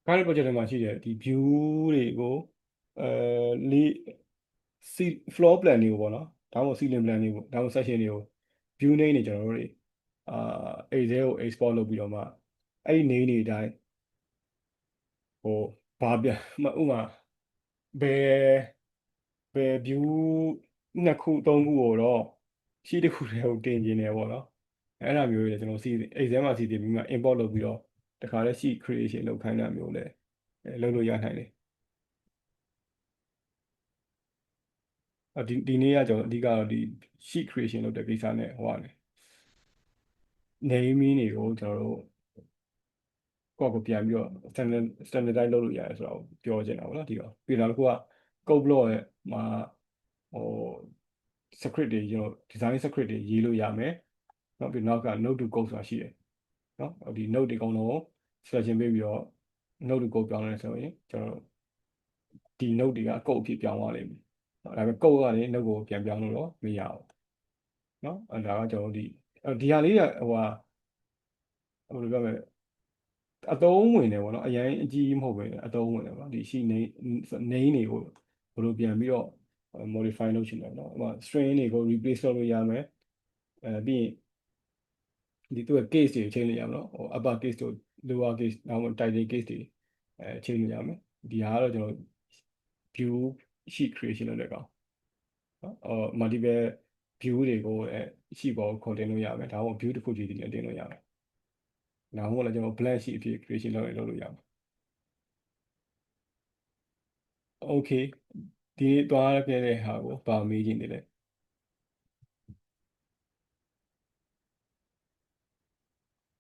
current project ထဲမှာရှိတဲ့ဒီ view တွေကိုလေး floor plan တွေကိုပေါ့နော်ဒါမှမဟုတ် ceiling plan တွေကိုဒါမှမဟုတ် section တွေကို view name တွေကျွန်တော်တို့တွေExcel ကို export လုပ်ပြီးတော့မှအဲ့ဒီ name တွေအတိုင်းဟိုဘာပြဥပမာဘယ် view နှစ်ခုသုံးခုကိုတော့ရှိတစ်ခုတည်းကိုတင်ကျင်တယ်ပေါ့နော်အဲ့ဒါမျိုးတွေကျွန်တော်Excel မှာစီတင်ပြီးမှ import လုပ်ပြီးတော့တခါလဲ sheet creation လုပ်ခိုင်းတာမျိုးလဲလုပ်လို့ရနိုင်တယ်ဒီနေ့ကကျွန်တော်အဓိကတော့ဒီ sheet creation လုပ်တဲ့ကိစ္စနဲ့ဟိုကနေ naming တွေကိုကျွန်တော်တို့ကိုယ့်ကိုပြန်ပြီးတော့ standardize လုပ်လို့ရတယ်ဆိုတော့ပြောချင်တာပေါ့နော်ဒီတော့ပြီးတော့တစ်ခုက code block ရဲ့မှာဟို script တွေကျွန်တော် design script တွေရေးလို့ရမယ်เนาะပြီးနောက်က note to code ဆိုတာရှိတယ်เนาะဒီ note တွေအကုန်လုံး selection ပေးပြီးတော့ note to code ပြောင်းလဲဆိုရင်ကျွန်တော်ဒီ note တွေက code အဖြစ်ပြောင်းသွားလိမ့်မယ်ဒါပေမဲ့ code ကနေ note ကိုပြန်ပြောင်းလို့တော့မရဘူးเนาะဒါကကျွန်တော်ဒီဟာလေးကဟိုလိုပြောမလဲအသုံးဝင်တယ်ပေါ့နော်အရင်အကြီးမဟုတ်ပဲအသုံးဝင်တယ်ပေါ့ဒီရှိနေတွေကိုဘယ်လိုပြန်ပြီးတော့ modify လုပ်ချင်တယ်เนาะstring တွေကို replace လုပ်လို့ရမယ်ပြီးရင်ဒီသူ့ရဲ့ case တွေချိန်လို့ရမယ်เนาะupper case တို့ lower case နောက်မှ title case တွေချိန်လို့ရမယ်ဒီဟာကတော့ကျွန်တော် view sheet creation လုပ်တဲ့ကောင်เนาะmultiple view တွေကိုsheet ပေါ်ခေါ်တင်လို့ရမယ်ဒါမှမဟုတ် view တစ်ခုကြည့်တင်လို့ရမယ်ဒါမှမဟုတ်လည်းကျွန်တော် blank sheet အဖြစ် creation လုပ်လို့ရမယ်โอเคဒီနေ့သွားခဲ့တဲ့ဟာကိုပါမေးခြင်းနေလဲ